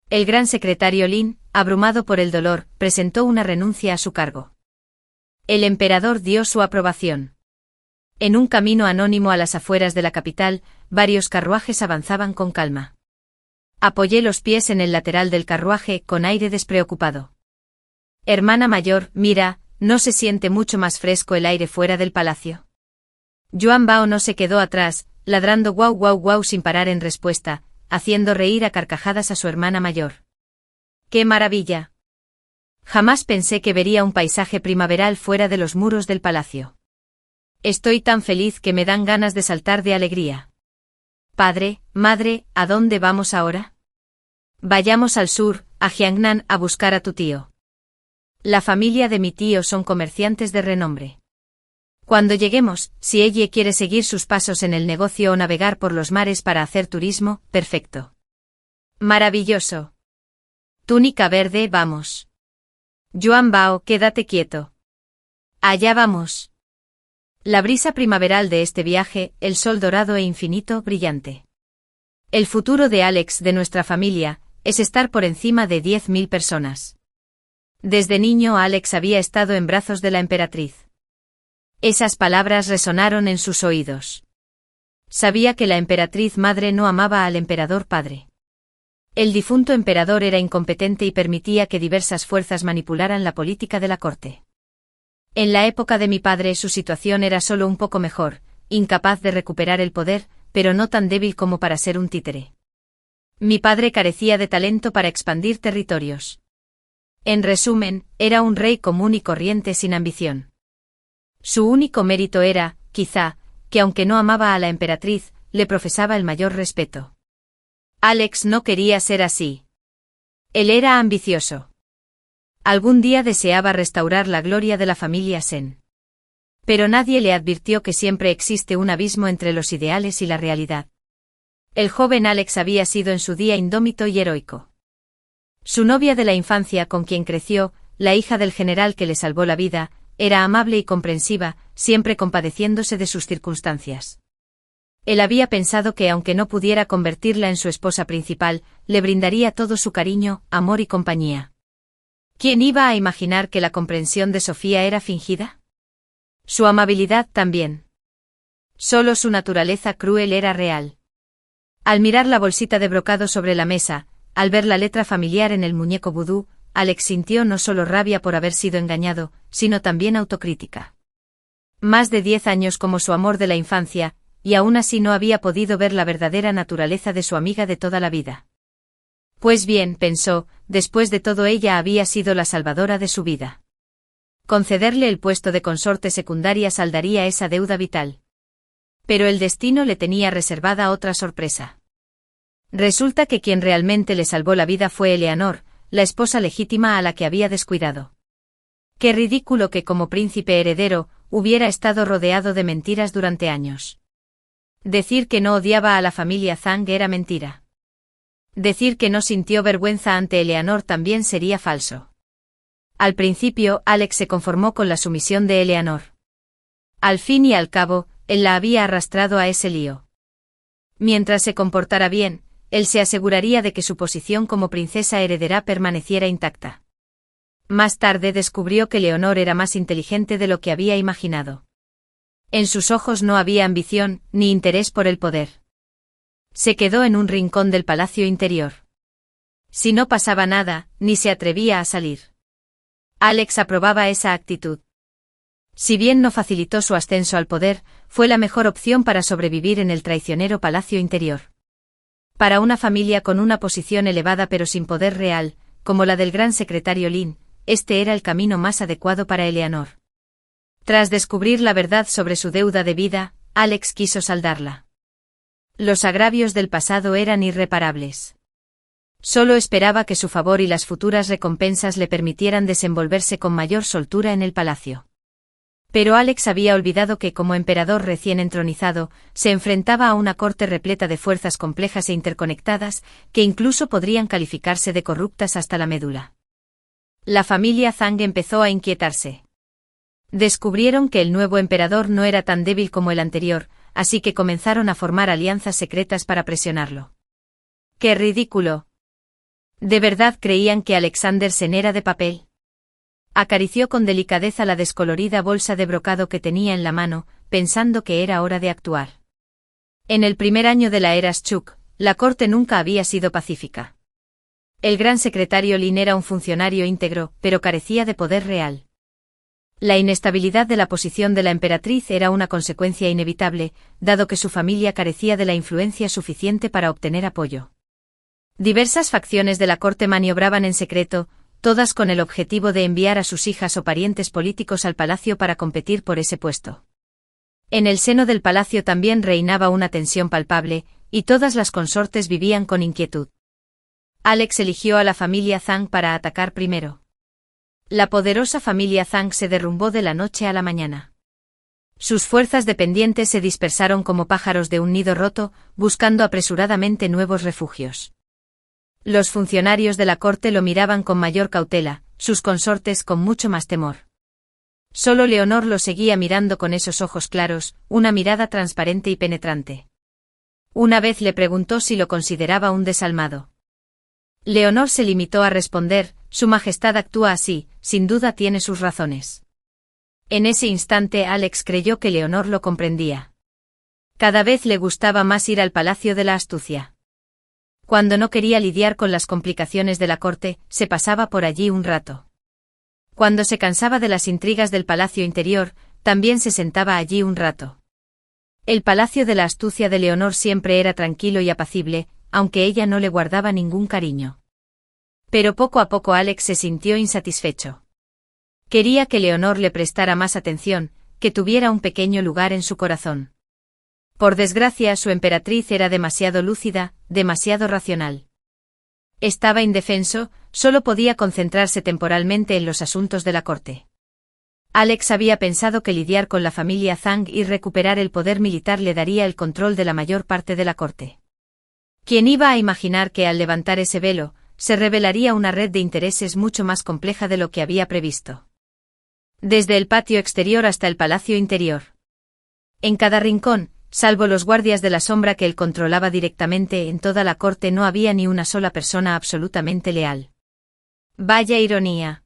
El gran secretario Lin, abrumado por el dolor, presentó una renuncia a su cargo. El emperador dio su aprobación. En un camino anónimo a las afueras de la capital, varios carruajes avanzaban con calma. Apoyé los pies en el lateral del carruaje con aire despreocupado. Hermana mayor, mira, ¿no se siente mucho más fresco el aire fuera del palacio? Yuan Bao no se quedó atrás, ladrando guau guau guau sin parar en respuesta, haciendo reír a carcajadas a su hermana mayor. ¡Qué maravilla! Jamás pensé que vería un paisaje primaveral fuera de los muros del palacio. Estoy tan feliz que me dan ganas de saltar de alegría. Padre, madre, ¿a dónde vamos ahora? Vayamos al sur, a Jiangnan, a buscar a tu tío. La familia de mi tío son comerciantes de renombre. Cuando lleguemos, si ella quiere seguir sus pasos en el negocio o navegar por los mares para hacer turismo, perfecto. Maravilloso. Túnica verde, vamos. Yuan Bao, quédate quieto. Allá vamos. La brisa primaveral de este viaje, el sol dorado e infinito, brillante. El futuro de Alex, de nuestra familia, es estar por encima de 10.000 personas. Desde niño Alex había estado en brazos de la emperatriz. Esas palabras resonaron en sus oídos. Sabía que la emperatriz madre no amaba al emperador padre. El difunto emperador era incompetente y permitía que diversas fuerzas manipularan la política de la corte. En la época de mi padre su situación era solo un poco mejor, incapaz de recuperar el poder, pero no tan débil como para ser un títere. Mi padre carecía de talento para expandir territorios. En resumen, era un rey común y corriente sin ambición. Su único mérito era, quizá, que aunque no amaba a la emperatriz, le profesaba el mayor respeto. Alex no quería ser así. Él era ambicioso. Algún día deseaba restaurar la gloria de la familia Sen. Pero nadie le advirtió que siempre existe un abismo entre los ideales y la realidad. El joven Alex había sido en su día indómito y heroico. Su novia de la infancia con quien creció, la hija del general que le salvó la vida, era amable y comprensiva, siempre compadeciéndose de sus circunstancias. Él había pensado que aunque no pudiera convertirla en su esposa principal, le brindaría todo su cariño, amor y compañía. ¿Quién iba a imaginar que la comprensión de Sofía era fingida? Su amabilidad también. Solo su naturaleza cruel era real. Al mirar la bolsita de brocado sobre la mesa, al ver la letra familiar en el muñeco vudú, Alex sintió no solo rabia por haber sido engañado, sino también autocrítica. Más de 10 años como su amor de la infancia, y aún así no había podido ver la verdadera naturaleza de su amiga de toda la vida. Pues bien, pensó, después de todo ella había sido la salvadora de su vida. Concederle el puesto de consorte secundaria saldaría esa deuda vital. Pero el destino le tenía reservada otra sorpresa. Resulta que quien realmente le salvó la vida fue Eleanor, la esposa legítima a la que había descuidado. Qué ridículo que como príncipe heredero, hubiera estado rodeado de mentiras durante años. Decir que no odiaba a la familia Zhang era mentira. Decir que no sintió vergüenza ante Eleanor también sería falso. Al principio, Alex se conformó con la sumisión de Eleanor. Al fin y al cabo, él la había arrastrado a ese lío. Mientras se comportara bien, él se aseguraría de que su posición como princesa heredera permaneciera intacta. Más tarde descubrió que Leonor era más inteligente de lo que había imaginado. En sus ojos no había ambición, ni interés por el poder. Se quedó en un rincón del palacio interior. Si no pasaba nada, ni se atrevía a salir. Alex aprobaba esa actitud. Si bien no facilitó su ascenso al poder, fue la mejor opción para sobrevivir en el traicionero palacio interior. Para una familia con una posición elevada pero sin poder real, como la del gran secretario Lin, este era el camino más adecuado para Eleanor. Tras descubrir la verdad sobre su deuda de vida, Alex quiso saldarla. Los agravios del pasado eran irreparables. Solo esperaba que su favor y las futuras recompensas le permitieran desenvolverse con mayor soltura en el palacio. Pero Alex había olvidado que como emperador recién entronizado, se enfrentaba a una corte repleta de fuerzas complejas e interconectadas, que incluso podrían calificarse de corruptas hasta la médula. La familia Zhang empezó a inquietarse. Descubrieron que el nuevo emperador no era tan débil como el anterior, así que comenzaron a formar alianzas secretas para presionarlo. ¡Qué ridículo! ¿De verdad creían que Alexander Sen era de papel? Acarició con delicadeza la descolorida bolsa de brocado que tenía en la mano, pensando que era hora de actuar. En el primer año de la era Shuk, la corte nunca había sido pacífica. El gran secretario Lin era un funcionario íntegro, pero carecía de poder real. La inestabilidad de la posición de la emperatriz era una consecuencia inevitable, dado que su familia carecía de la influencia suficiente para obtener apoyo. Diversas facciones de la corte maniobraban en secreto, todas con el objetivo de enviar a sus hijas o parientes políticos al palacio para competir por ese puesto. En el seno del palacio también reinaba una tensión palpable, y todas las consortes vivían con inquietud. Alex eligió a la familia Zhang para atacar primero. La poderosa familia Zhang se derrumbó de la noche a la mañana. Sus fuerzas dependientes se dispersaron como pájaros de un nido roto, buscando apresuradamente nuevos refugios. Los funcionarios de la corte lo miraban con mayor cautela, sus consortes con mucho más temor. Solo Leonor lo seguía mirando con esos ojos claros, una mirada transparente y penetrante. Una vez le preguntó si lo consideraba un desalmado. Leonor se limitó a responder, Su Majestad actúa así, sin duda tiene sus razones. En ese instante Alex creyó que Leonor lo comprendía. Cada vez le gustaba más ir al Palacio de la Astucia. Cuando no quería lidiar con las complicaciones de la corte, se pasaba por allí un rato. Cuando se cansaba de las intrigas del palacio interior, también se sentaba allí un rato. El palacio de la astucia de Leonor siempre era tranquilo y apacible, aunque ella no le guardaba ningún cariño. Pero poco a poco Alex se sintió insatisfecho. Quería que Leonor le prestara más atención, que tuviera un pequeño lugar en su corazón. Por desgracia, su emperatriz era demasiado lúcida, demasiado racional. Estaba indefenso, solo podía concentrarse temporalmente en los asuntos de la corte. Alex había pensado que lidiar con la familia Zhang y recuperar el poder militar le daría el control de la mayor parte de la corte. ¿Quién iba a imaginar que al levantar ese velo, se revelaría una red de intereses mucho más compleja de lo que había previsto? Desde el patio exterior hasta el palacio interior. En cada rincón, salvo los guardias de la sombra que él controlaba directamente, en toda la corte no había ni una sola persona absolutamente leal. Vaya ironía.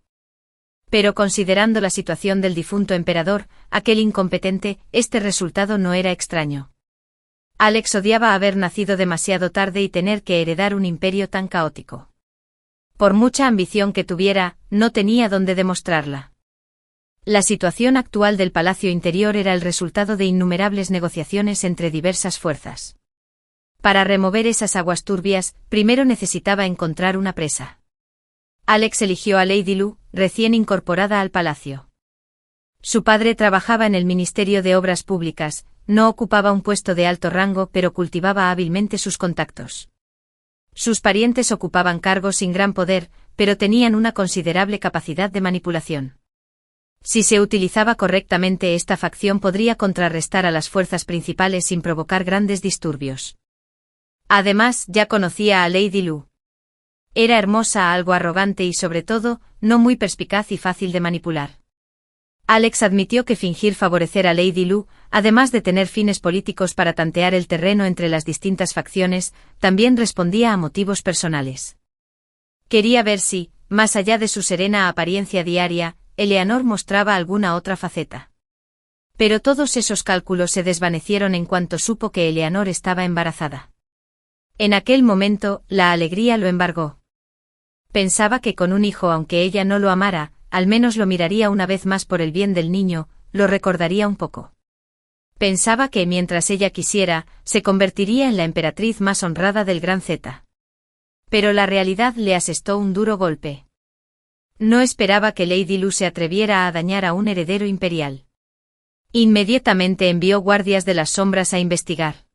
Pero considerando la situación del difunto emperador, aquel incompetente, este resultado no era extraño. Alex odiaba haber nacido demasiado tarde y tener que heredar un imperio tan caótico. Por mucha ambición que tuviera, no tenía dónde demostrarla. La situación actual del palacio interior era el resultado de innumerables negociaciones entre diversas fuerzas. Para remover esas aguas turbias, primero necesitaba encontrar una presa. Alex eligió a Lady Lu, recién incorporada al palacio. Su padre trabajaba en el Ministerio de Obras Públicas, no ocupaba un puesto de alto rango pero cultivaba hábilmente sus contactos. Sus parientes ocupaban cargos sin gran poder, pero tenían una considerable capacidad de manipulación. Si se utilizaba correctamente, esta facción podría contrarrestar a las fuerzas principales sin provocar grandes disturbios. Además, ya conocía a Lady Lu. Era hermosa, algo arrogante y sobre todo, no muy perspicaz y fácil de manipular. Alex admitió que fingir favorecer a Lady Lu, además de tener fines políticos para tantear el terreno entre las distintas facciones, también respondía a motivos personales. Quería ver si, más allá de su serena apariencia diaria, Eleanor mostraba alguna otra faceta. Pero todos esos cálculos se desvanecieron en cuanto supo que Eleanor estaba embarazada. En aquel momento, la alegría lo embargó. Pensaba que con un hijo, aunque ella no lo amara, al menos lo miraría una vez más por el bien del niño, lo recordaría un poco. Pensaba que mientras ella quisiera, se convertiría en la emperatriz más honrada del Gran Z. Pero la realidad le asestó un duro golpe. No esperaba que Lady Lu se atreviera a dañar a un heredero imperial. Inmediatamente envió guardias de las sombras a investigar.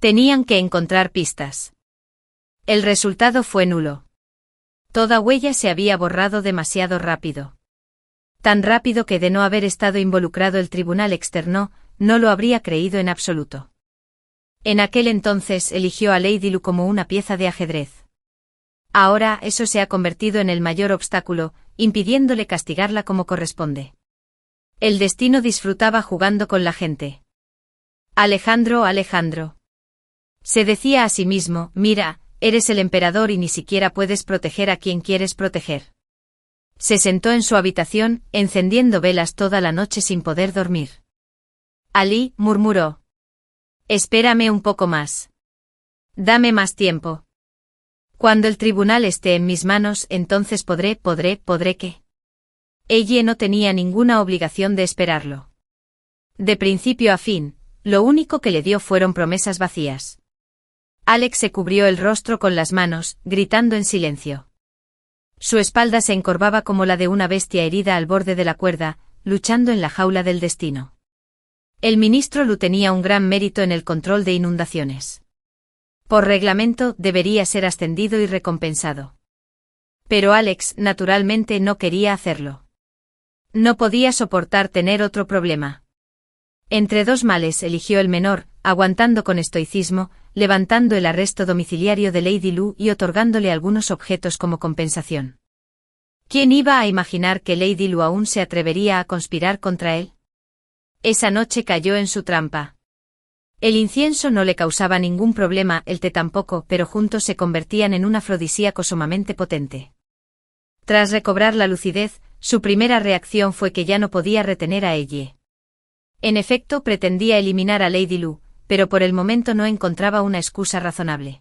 Tenían que encontrar pistas. El resultado fue nulo. Toda huella se había borrado demasiado rápido. Tan rápido que de no haber estado involucrado el tribunal externo, no lo habría creído en absoluto. En aquel entonces eligió a Lady Lu como una pieza de ajedrez. Ahora eso se ha convertido en el mayor obstáculo, impidiéndole castigarla como corresponde. El destino disfrutaba jugando con la gente. Alejandro, Alejandro. Se decía a sí mismo, mira, eres el emperador y ni siquiera puedes proteger a quien quieres proteger. Se sentó en su habitación, encendiendo velas toda la noche sin poder dormir. Ali, murmuró. Espérame un poco más. Dame más tiempo. Cuando el tribunal esté en mis manos, entonces podré que. Ella no tenía ninguna obligación de esperarlo. De principio a fin, lo único que le dio fueron promesas vacías. Alex se cubrió el rostro con las manos, gritando en silencio. Su espalda se encorvaba como la de una bestia herida al borde de la cuerda, luchando en la jaula del destino. El ministro Lu tenía un gran mérito en el control de inundaciones. Por reglamento, debería ser ascendido y recompensado. Pero Alex, naturalmente, no quería hacerlo. No podía soportar tener otro problema. Entre dos males eligió el menor, aguantando con estoicismo, levantando el arresto domiciliario de Lady Lu y otorgándole algunos objetos como compensación. ¿Quién iba a imaginar que Lady Lu aún se atrevería a conspirar contra él? Esa noche cayó en su trampa. El incienso no le causaba ningún problema, el té tampoco, pero juntos se convertían en un afrodisíaco sumamente potente. Tras recobrar la lucidez, su primera reacción fue que ya no podía retener a ella. En efecto, pretendía eliminar a Lady Lu, pero por el momento no encontraba una excusa razonable.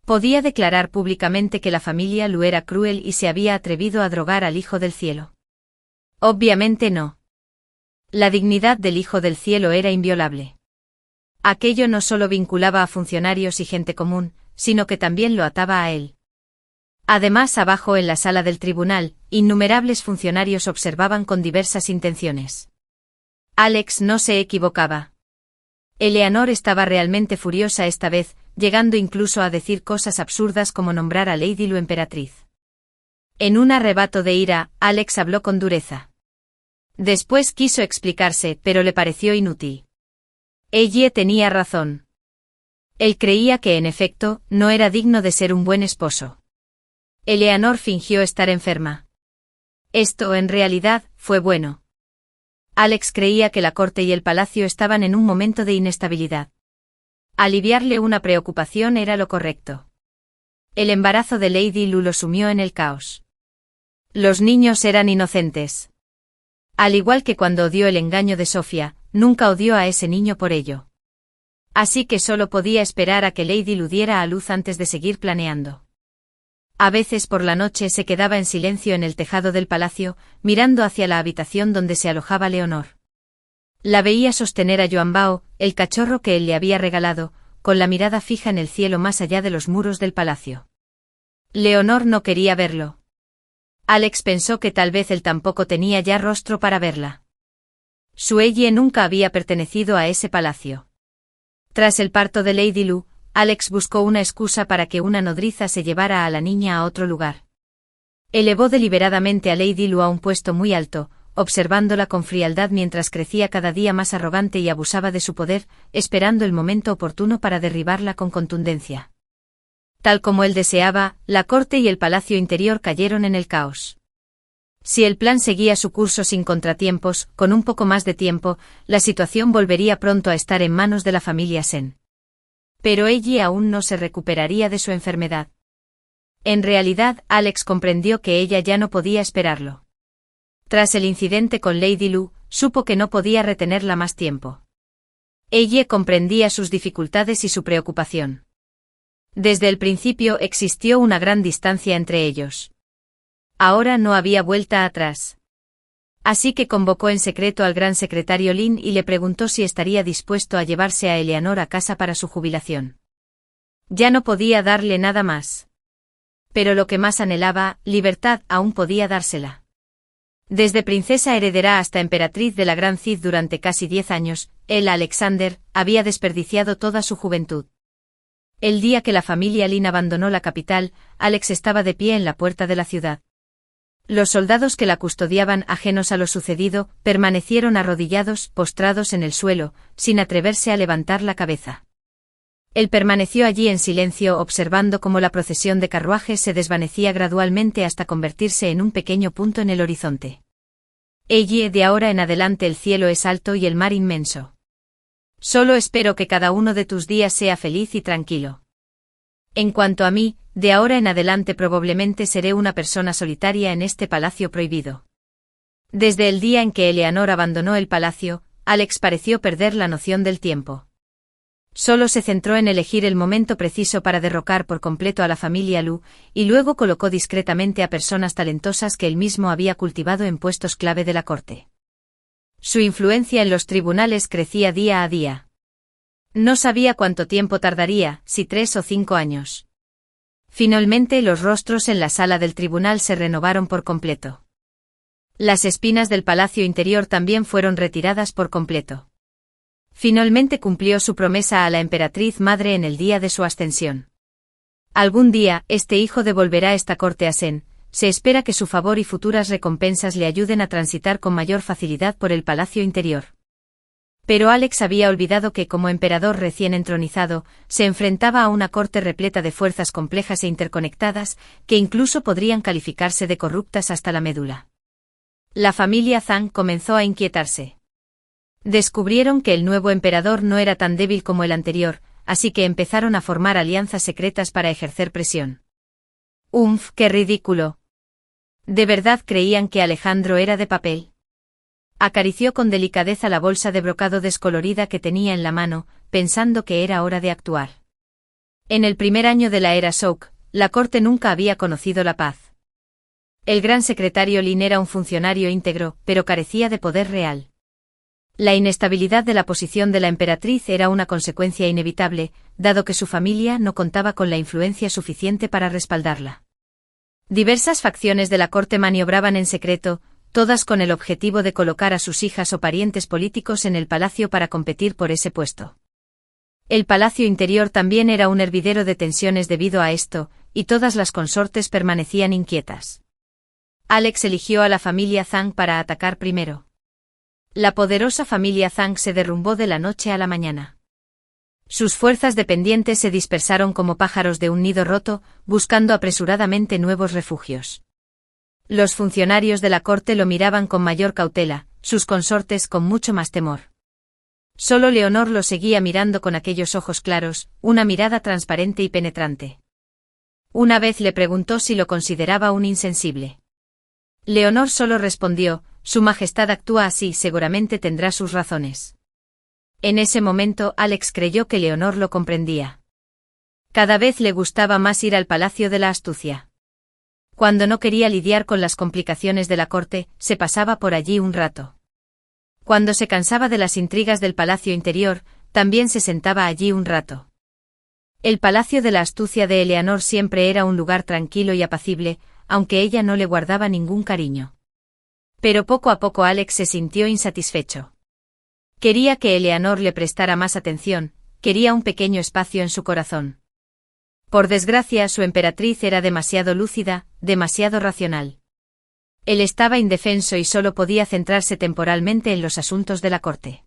Podía declarar públicamente que la familia Lu era cruel y se había atrevido a drogar al Hijo del Cielo. Obviamente no. La dignidad del Hijo del Cielo era inviolable. Aquello no solo vinculaba a funcionarios y gente común, sino que también lo ataba a él. Además, abajo en la sala del tribunal, innumerables funcionarios observaban con diversas intenciones. Alex no se equivocaba. Eleanor estaba realmente furiosa esta vez, llegando incluso a decir cosas absurdas como nombrar a Lady Lu emperatriz. En un arrebato de ira, Alex habló con dureza. Después quiso explicarse, pero le pareció inútil. Ella tenía razón. Él creía que en efecto, no era digno de ser un buen esposo. Eleanor fingió estar enferma. Esto, en realidad, fue bueno. Alex creía que la corte y el palacio estaban en un momento de inestabilidad. Aliviarle una preocupación era lo correcto. El embarazo de Lady Lu lo sumió en el caos. Los niños eran inocentes. Al igual que cuando odió el engaño de Sofía, nunca odió a ese niño por ello. Así que solo podía esperar a que Lady Lu diera a luz antes de seguir planeando. A veces por la noche se quedaba en silencio en el tejado del palacio, mirando hacia la habitación donde se alojaba Leonor. La veía sostener a Yuanbao, el cachorro que él le había regalado, con la mirada fija en el cielo más allá de los muros del palacio. Leonor no quería verlo. Alex pensó que tal vez él tampoco tenía ya rostro para verla. Sueye nunca había pertenecido a ese palacio. Tras el parto de Lady Lu, Alex buscó una excusa para que una nodriza se llevara a la niña a otro lugar. Elevó deliberadamente a Lady Lu a un puesto muy alto, observándola con frialdad mientras crecía cada día más arrogante y abusaba de su poder, esperando el momento oportuno para derribarla con contundencia. Tal como él deseaba, la corte y el palacio interior cayeron en el caos. Si el plan seguía su curso sin contratiempos, con un poco más de tiempo, la situación volvería pronto a estar en manos de la familia Sen. Pero ella aún no se recuperaría de su enfermedad. En realidad, Alex comprendió que ella ya no podía esperarlo. Tras el incidente con Lady Lu, supo que no podía retenerla más tiempo. Ella comprendía sus dificultades y su preocupación. Desde el principio existió una gran distancia entre ellos. Ahora no había vuelta atrás. Así que convocó en secreto al gran secretario Lin y le preguntó si estaría dispuesto a llevarse a Eleanor a casa para su jubilación. Ya no podía darle nada más. Pero lo que más anhelaba, libertad, aún podía dársela. Desde princesa heredera hasta emperatriz de la Gran Cid durante casi 10 años, él, Alexander, había desperdiciado toda su juventud. El día que la familia Lin abandonó la capital, Alex estaba de pie en la puerta de la ciudad. Los soldados que la custodiaban, ajenos a lo sucedido, permanecieron arrodillados, postrados en el suelo, sin atreverse a levantar la cabeza. Él permaneció allí en silencio observando cómo la procesión de carruajes se desvanecía gradualmente hasta convertirse en un pequeño punto en el horizonte. De ahora en adelante el cielo es alto y el mar inmenso. Solo espero que cada uno de tus días sea feliz y tranquilo. En cuanto a mí, de ahora en adelante probablemente seré una persona solitaria en este palacio prohibido. Desde el día en que Eleanor abandonó el palacio, Alex pareció perder la noción del tiempo. Solo se centró en elegir el momento preciso para derrocar por completo a la familia Lu, y luego colocó discretamente a personas talentosas que él mismo había cultivado en puestos clave de la corte. Su influencia en los tribunales crecía día a día. No sabía cuánto tiempo tardaría, si 3 o 5 años. Finalmente los rostros en la sala del tribunal se renovaron por completo. Las espinas del palacio interior también fueron retiradas por completo. Finalmente cumplió su promesa a la emperatriz madre en el día de su ascensión. Algún día, este hijo devolverá esta corte a Sen. Se espera que su favor y futuras recompensas le ayuden a transitar con mayor facilidad por el palacio interior. Pero Alex había olvidado que como emperador recién entronizado, se enfrentaba a una corte repleta de fuerzas complejas e interconectadas, que incluso podrían calificarse de corruptas hasta la médula. La familia Zhang comenzó a inquietarse. Descubrieron que el nuevo emperador no era tan débil como el anterior, así que empezaron a formar alianzas secretas para ejercer presión. ¡Qué ridículo! ¿De verdad creían que Alejandro era de papel? Acarició con delicadeza la bolsa de brocado descolorida que tenía en la mano, pensando que era hora de actuar. En el primer año de la era Shok, la corte nunca había conocido la paz. El gran secretario Lin era un funcionario íntegro, pero carecía de poder real. La inestabilidad de la posición de la emperatriz era una consecuencia inevitable, dado que su familia no contaba con la influencia suficiente para respaldarla. Diversas facciones de la corte maniobraban en secreto, todas con el objetivo de colocar a sus hijas o parientes políticos en el palacio para competir por ese puesto. El palacio interior también era un hervidero de tensiones debido a esto, y todas las consortes permanecían inquietas. Alex eligió a la familia Zhang para atacar primero. La poderosa familia Zhang se derrumbó de la noche a la mañana. Sus fuerzas dependientes se dispersaron como pájaros de un nido roto, buscando apresuradamente nuevos refugios. Los funcionarios de la corte lo miraban con mayor cautela, sus consortes con mucho más temor. Solo Leonor lo seguía mirando con aquellos ojos claros, una mirada transparente y penetrante. Una vez le preguntó si lo consideraba un insensible. Leonor solo respondió: Su Majestad actúa así, seguramente tendrá sus razones. En ese momento Alex creyó que Leonor lo comprendía. Cada vez le gustaba más ir al Palacio de la Astucia. Cuando no quería lidiar con las complicaciones de la corte, se pasaba por allí un rato. Cuando se cansaba de las intrigas del palacio interior, también se sentaba allí un rato. El Palacio de la Astucia de Eleanor siempre era un lugar tranquilo y apacible, aunque ella no le guardaba ningún cariño. Pero poco a poco Alex se sintió insatisfecho. Quería que Eleanor le prestara más atención, quería un pequeño espacio en su corazón. Por desgracia, su emperatriz era demasiado lúcida, demasiado racional. Él estaba indefenso y solo podía centrarse temporalmente en los asuntos de la corte.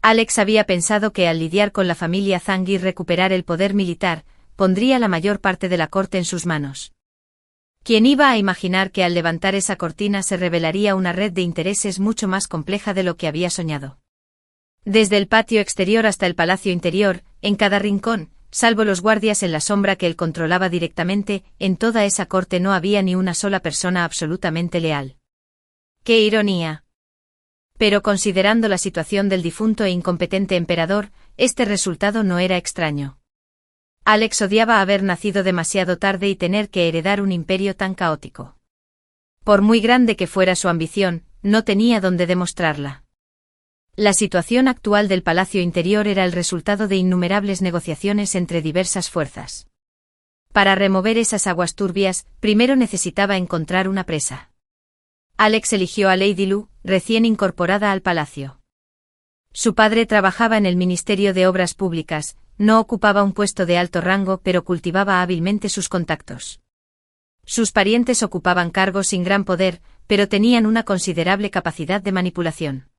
Alex había pensado que al lidiar con la familia Zhang y recuperar el poder militar, pondría la mayor parte de la corte en sus manos. ¿Quién iba a imaginar que al levantar esa cortina se revelaría una red de intereses mucho más compleja de lo que había soñado? Desde el patio exterior hasta el palacio interior, en cada rincón, salvo los guardias en la sombra que él controlaba directamente, en toda esa corte no había ni una sola persona absolutamente leal. ¡Qué ironía! Pero considerando la situación del difunto e incompetente emperador, este resultado no era extraño. Alex odiaba haber nacido demasiado tarde y tener que heredar un imperio tan caótico. Por muy grande que fuera su ambición, no tenía dónde demostrarla. La situación actual del palacio interior era el resultado de innumerables negociaciones entre diversas fuerzas. Para remover esas aguas turbias, primero necesitaba encontrar una presa. Alex eligió a Lady Lu, recién incorporada al palacio. Su padre trabajaba en el Ministerio de Obras Públicas, no ocupaba un puesto de alto rango pero cultivaba hábilmente sus contactos. Sus parientes ocupaban cargos sin gran poder, pero tenían una considerable capacidad de manipulación.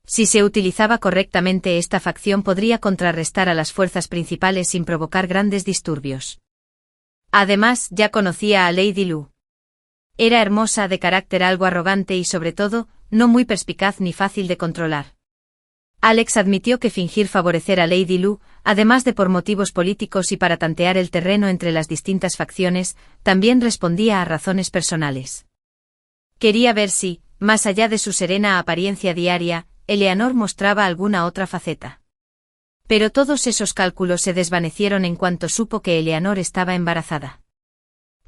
Si se utilizaba correctamente, esta facción podría contrarrestar a las fuerzas principales sin provocar grandes disturbios. Además, ya conocía a Lady Lu. Era hermosa, de carácter algo arrogante y sobre todo, no muy perspicaz ni fácil de controlar. Alex admitió que fingir favorecer a Lady Lu, además de por motivos políticos y para tantear el terreno entre las distintas facciones, también respondía a razones personales. Quería ver si, más allá de su serena apariencia diaria, Eleanor mostraba alguna otra faceta. Pero todos esos cálculos se desvanecieron en cuanto supo que Eleanor estaba embarazada.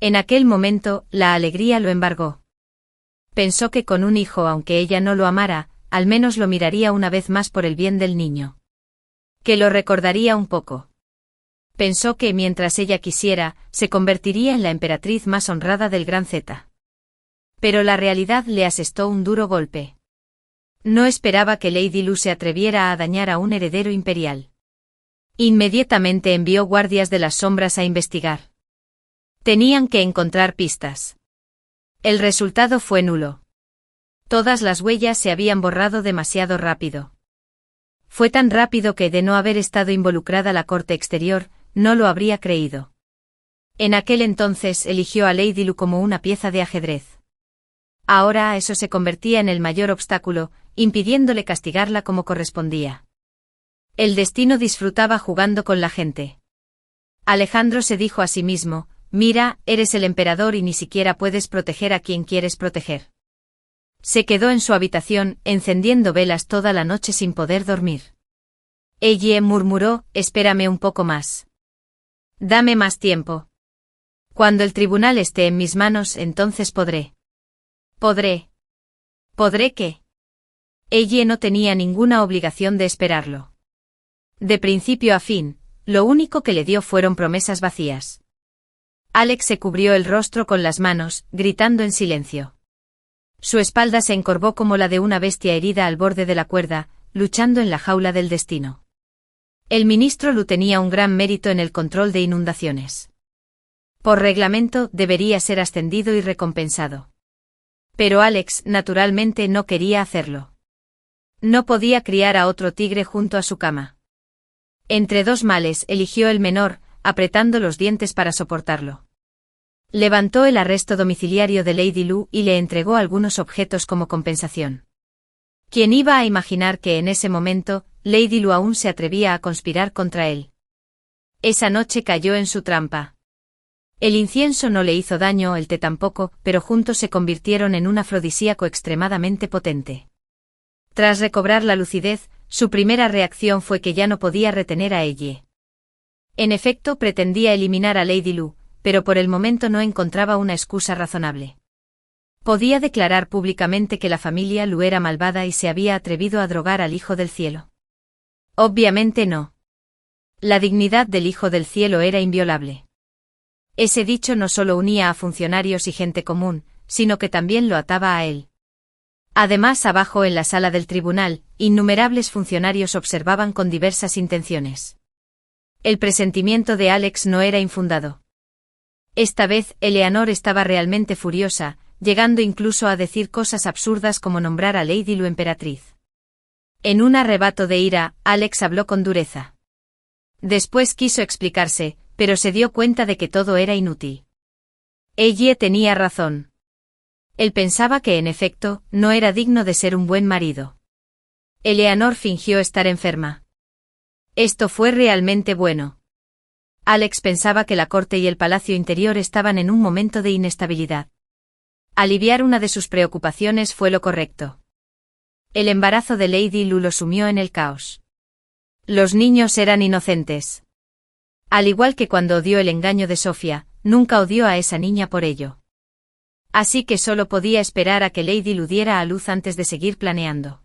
En aquel momento, la alegría lo embargó. Pensó que con un hijo, aunque ella no lo amara, al menos lo miraría una vez más por el bien del niño. Que lo recordaría un poco. Pensó que, mientras ella quisiera, se convertiría en la emperatriz más honrada del Gran Z. Pero la realidad le asestó un duro golpe. No esperaba que Lady Lu se atreviera a dañar a un heredero imperial. Inmediatamente envió guardias de las sombras a investigar. Tenían que encontrar pistas. El resultado fue nulo. Todas las huellas se habían borrado demasiado rápido. Fue tan rápido que, de no haber estado involucrada la corte exterior, no lo habría creído. En aquel entonces eligió a Lady Lu como una pieza de ajedrez. Ahora eso se convertía en el mayor obstáculo, impidiéndole castigarla como correspondía. El destino disfrutaba jugando con la gente. Alejandro se dijo a sí mismo: mira, eres el emperador y ni siquiera puedes proteger a quien quieres proteger. Se quedó en su habitación, encendiendo velas toda la noche sin poder dormir. Ella murmuró: espérame un poco más. Dame más tiempo. Cuando el tribunal esté en mis manos, entonces podré. ¿Podré qué? Ella no tenía ninguna obligación de esperarlo. De principio a fin, lo único que le dio fueron promesas vacías. Alex se cubrió el rostro con las manos, gritando en silencio. Su espalda se encorvó como la de una bestia herida al borde de la cuerda, luchando en la jaula del destino. El ministro Lu tenía un gran mérito en el control de inundaciones. Por reglamento, debería ser ascendido y recompensado. Pero Alex, naturalmente, no quería hacerlo. No podía criar a otro tigre junto a su cama. Entre dos males, eligió el menor, apretando los dientes para soportarlo. Levantó el arresto domiciliario de Lady Lu y le entregó algunos objetos como compensación. ¿Quién iba a imaginar que en ese momento, Lady Lu aún se atrevía a conspirar contra él? Esa noche cayó en su trampa. El incienso no le hizo daño, el té tampoco, pero juntos se convirtieron en un afrodisíaco extremadamente potente. Tras recobrar la lucidez, su primera reacción fue que ya no podía retener a ella. En efecto, pretendía eliminar a Lady Lu, pero por el momento no encontraba una excusa razonable. Podía declarar públicamente que la familia Lu era malvada y se había atrevido a drogar al Hijo del Cielo. Obviamente no. La dignidad del Hijo del Cielo era inviolable. Ese dicho no solo unía a funcionarios y gente común, sino que también lo ataba a él. Además, abajo en la sala del tribunal, innumerables funcionarios observaban con diversas intenciones. El presentimiento de Alex no era infundado. Esta vez, Eleanor estaba realmente furiosa, llegando incluso a decir cosas absurdas como nombrar a Lady Lu emperatriz. En un arrebato de ira, Alex habló con dureza. Después quiso explicarse, pero se dio cuenta de que todo era inútil. Ella tenía razón. Él pensaba que en efecto, no era digno de ser un buen marido. Eleanor fingió estar enferma. Esto fue realmente bueno. Alex pensaba que la corte y el palacio interior estaban en un momento de inestabilidad. Aliviar una de sus preocupaciones fue lo correcto. El embarazo de Lady Lu lo sumió en el caos. Los niños eran inocentes. Al igual que cuando odió el engaño de Sofía, nunca odió a esa niña por ello. Así que solo podía esperar a que Lady Lu diera a luz antes de seguir planeando.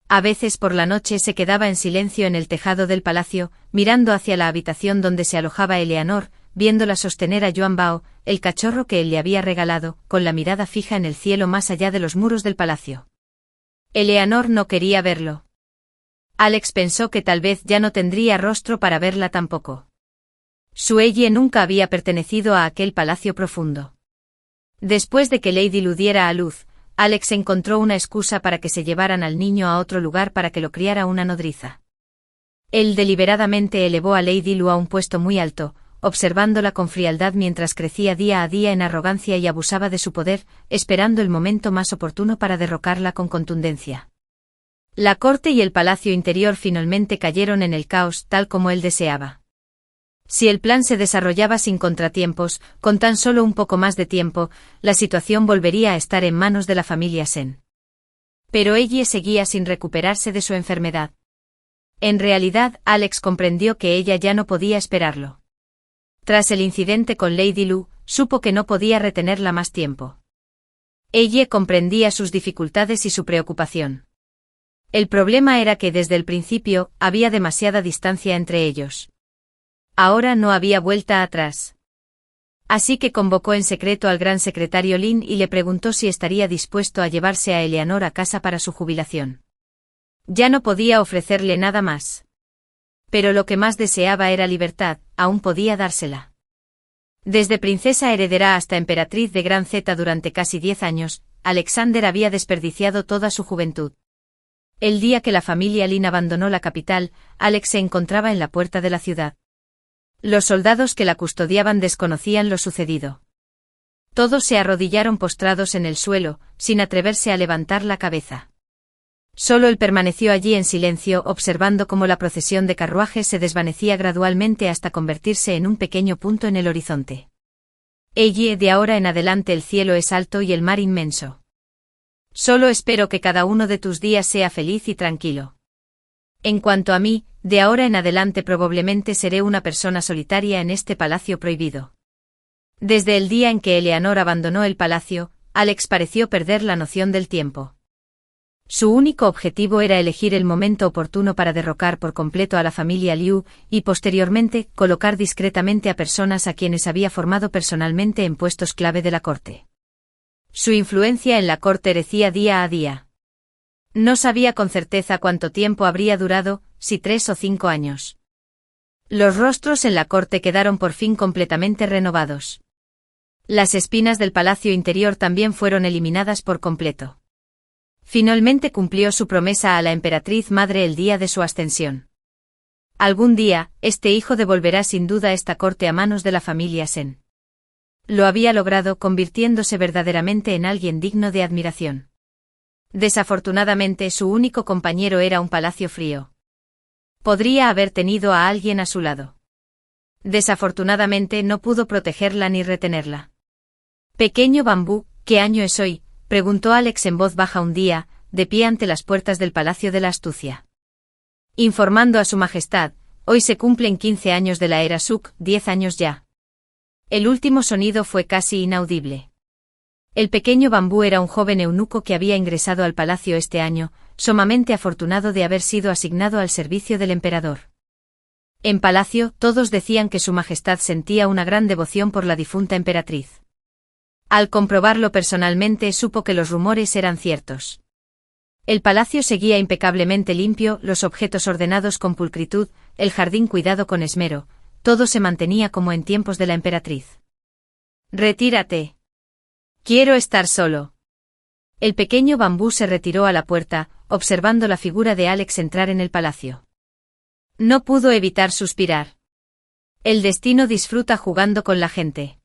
A veces por la noche se quedaba en silencio en el tejado del palacio, mirando hacia la habitación donde se alojaba Eleanor, viéndola sostener a Yuan Bao, el cachorro que él le había regalado, con la mirada fija en el cielo más allá de los muros del palacio. Eleanor no quería verlo. Alex pensó que tal vez ya no tendría rostro para verla tampoco. Su Elle nunca había pertenecido a aquel palacio profundo. Después de que Lady Lu diera a luz, Alex encontró una excusa para que se llevaran al niño a otro lugar para que lo criara una nodriza. Él deliberadamente elevó a Lady Lu a un puesto muy alto, observándola con frialdad mientras crecía día a día en arrogancia y abusaba de su poder, esperando el momento más oportuno para derrocarla con contundencia. La corte y el palacio interior finalmente cayeron en el caos tal como él deseaba. Si el plan se desarrollaba sin contratiempos, con tan solo un poco más de tiempo, la situación volvería a estar en manos de la familia Sen. Pero ella seguía sin recuperarse de su enfermedad. En realidad, Alex comprendió que ella ya no podía esperarlo. Tras el incidente con Lady Lu, supo que no podía retenerla más tiempo. Ella comprendía sus dificultades y su preocupación. El problema era que desde el principio, había demasiada distancia entre ellos. Ahora no había vuelta atrás. Así que convocó en secreto al gran secretario Lin y le preguntó si estaría dispuesto a llevarse a Eleanor a casa para su jubilación. Ya no podía ofrecerle nada más. Pero lo que más deseaba era libertad, aún podía dársela. Desde princesa heredera hasta emperatriz de Gran Z durante casi 10 años, Alexander había desperdiciado toda su juventud. El día que la familia Lin abandonó la capital, Alex se encontraba en la puerta de la ciudad. Los soldados que la custodiaban desconocían lo sucedido. Todos se arrodillaron postrados en el suelo, sin atreverse a levantar la cabeza. Solo él permaneció allí en silencio, observando cómo la procesión de carruajes se desvanecía gradualmente hasta convertirse en un pequeño punto en el horizonte. De ahora en adelante el cielo es alto y el mar inmenso. Solo espero que cada uno de tus días sea feliz y tranquilo. En cuanto a mí, de ahora en adelante probablemente seré una persona solitaria en este palacio prohibido. Desde el día en que Eleanor abandonó el palacio, Alex pareció perder la noción del tiempo. Su único objetivo era elegir el momento oportuno para derrocar por completo a la familia Liu, y posteriormente colocar discretamente a personas a quienes había formado personalmente en puestos clave de la corte. Su influencia en la corte crecía día a día. No sabía con certeza cuánto tiempo habría durado, si 3 o 5 años. Los rostros en la corte quedaron por fin completamente renovados. Las espinas del palacio interior también fueron eliminadas por completo. Finalmente cumplió su promesa a la emperatriz madre el día de su ascensión. Algún día, este hijo devolverá sin duda esta corte a manos de la familia Sen. Lo había logrado convirtiéndose verdaderamente en alguien digno de admiración. Desafortunadamente su único compañero era un palacio frío. Podría haber tenido a alguien a su lado. Desafortunadamente no pudo protegerla ni retenerla. Pequeño bambú, ¿qué año es hoy?, preguntó Alex en voz baja un día, de pie ante las puertas del Palacio de la Astucia. Informando a su majestad, hoy se cumplen 15 años de la era Suk, 10 años ya. El último sonido fue casi inaudible. El pequeño bambú era un joven eunuco que había ingresado al palacio este año, sumamente afortunado de haber sido asignado al servicio del emperador. En palacio, todos decían que su majestad sentía una gran devoción por la difunta emperatriz. Al comprobarlo personalmente supo que los rumores eran ciertos. El palacio seguía impecablemente limpio, los objetos ordenados con pulcritud, el jardín cuidado con esmero, todo se mantenía como en tiempos de la emperatriz. «Retírate. Quiero estar solo». El pequeño bambú se retiró a la puerta, observando la figura de Alex entrar en el palacio. No pudo evitar suspirar. El destino disfruta jugando con la gente.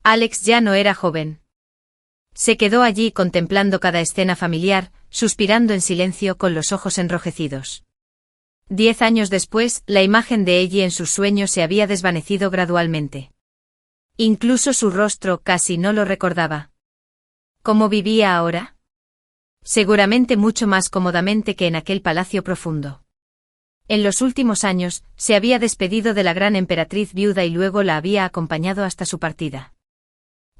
Alex ya no era joven. Se quedó allí contemplando cada escena familiar, suspirando en silencio con los ojos enrojecidos. 10 años después, la imagen de Ellie en sus sueños se había desvanecido gradualmente. Incluso su rostro casi no lo recordaba. ¿Cómo vivía ahora? Seguramente mucho más cómodamente que en aquel palacio profundo. En los últimos años, se había despedido de la gran emperatriz viuda y luego la había acompañado hasta su partida.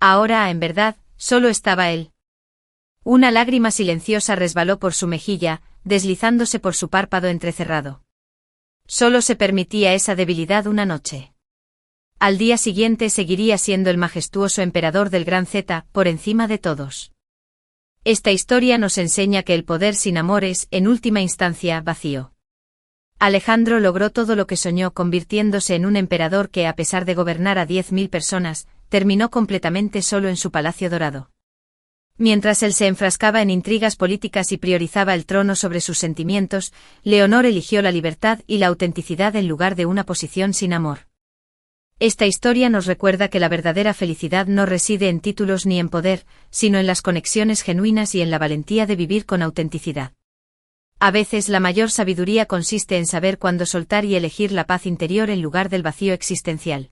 Ahora, en verdad, solo estaba él. Una lágrima silenciosa resbaló por su mejilla, deslizándose por su párpado entrecerrado. Solo se permitía esa debilidad una noche. Al día siguiente seguiría siendo el majestuoso emperador del Gran Z, por encima de todos. Esta historia nos enseña que el poder sin amor es, en última instancia, vacío. Alejandro logró todo lo que soñó convirtiéndose en un emperador que, a pesar de gobernar a 10.000 personas, terminó completamente solo en su palacio dorado. Mientras él se enfrascaba en intrigas políticas y priorizaba el trono sobre sus sentimientos, Leonor eligió la libertad y la autenticidad en lugar de una posición sin amor. Esta historia nos recuerda que la verdadera felicidad no reside en títulos ni en poder, sino en las conexiones genuinas y en la valentía de vivir con autenticidad. A veces la mayor sabiduría consiste en saber cuándo soltar y elegir la paz interior en lugar del vacío existencial.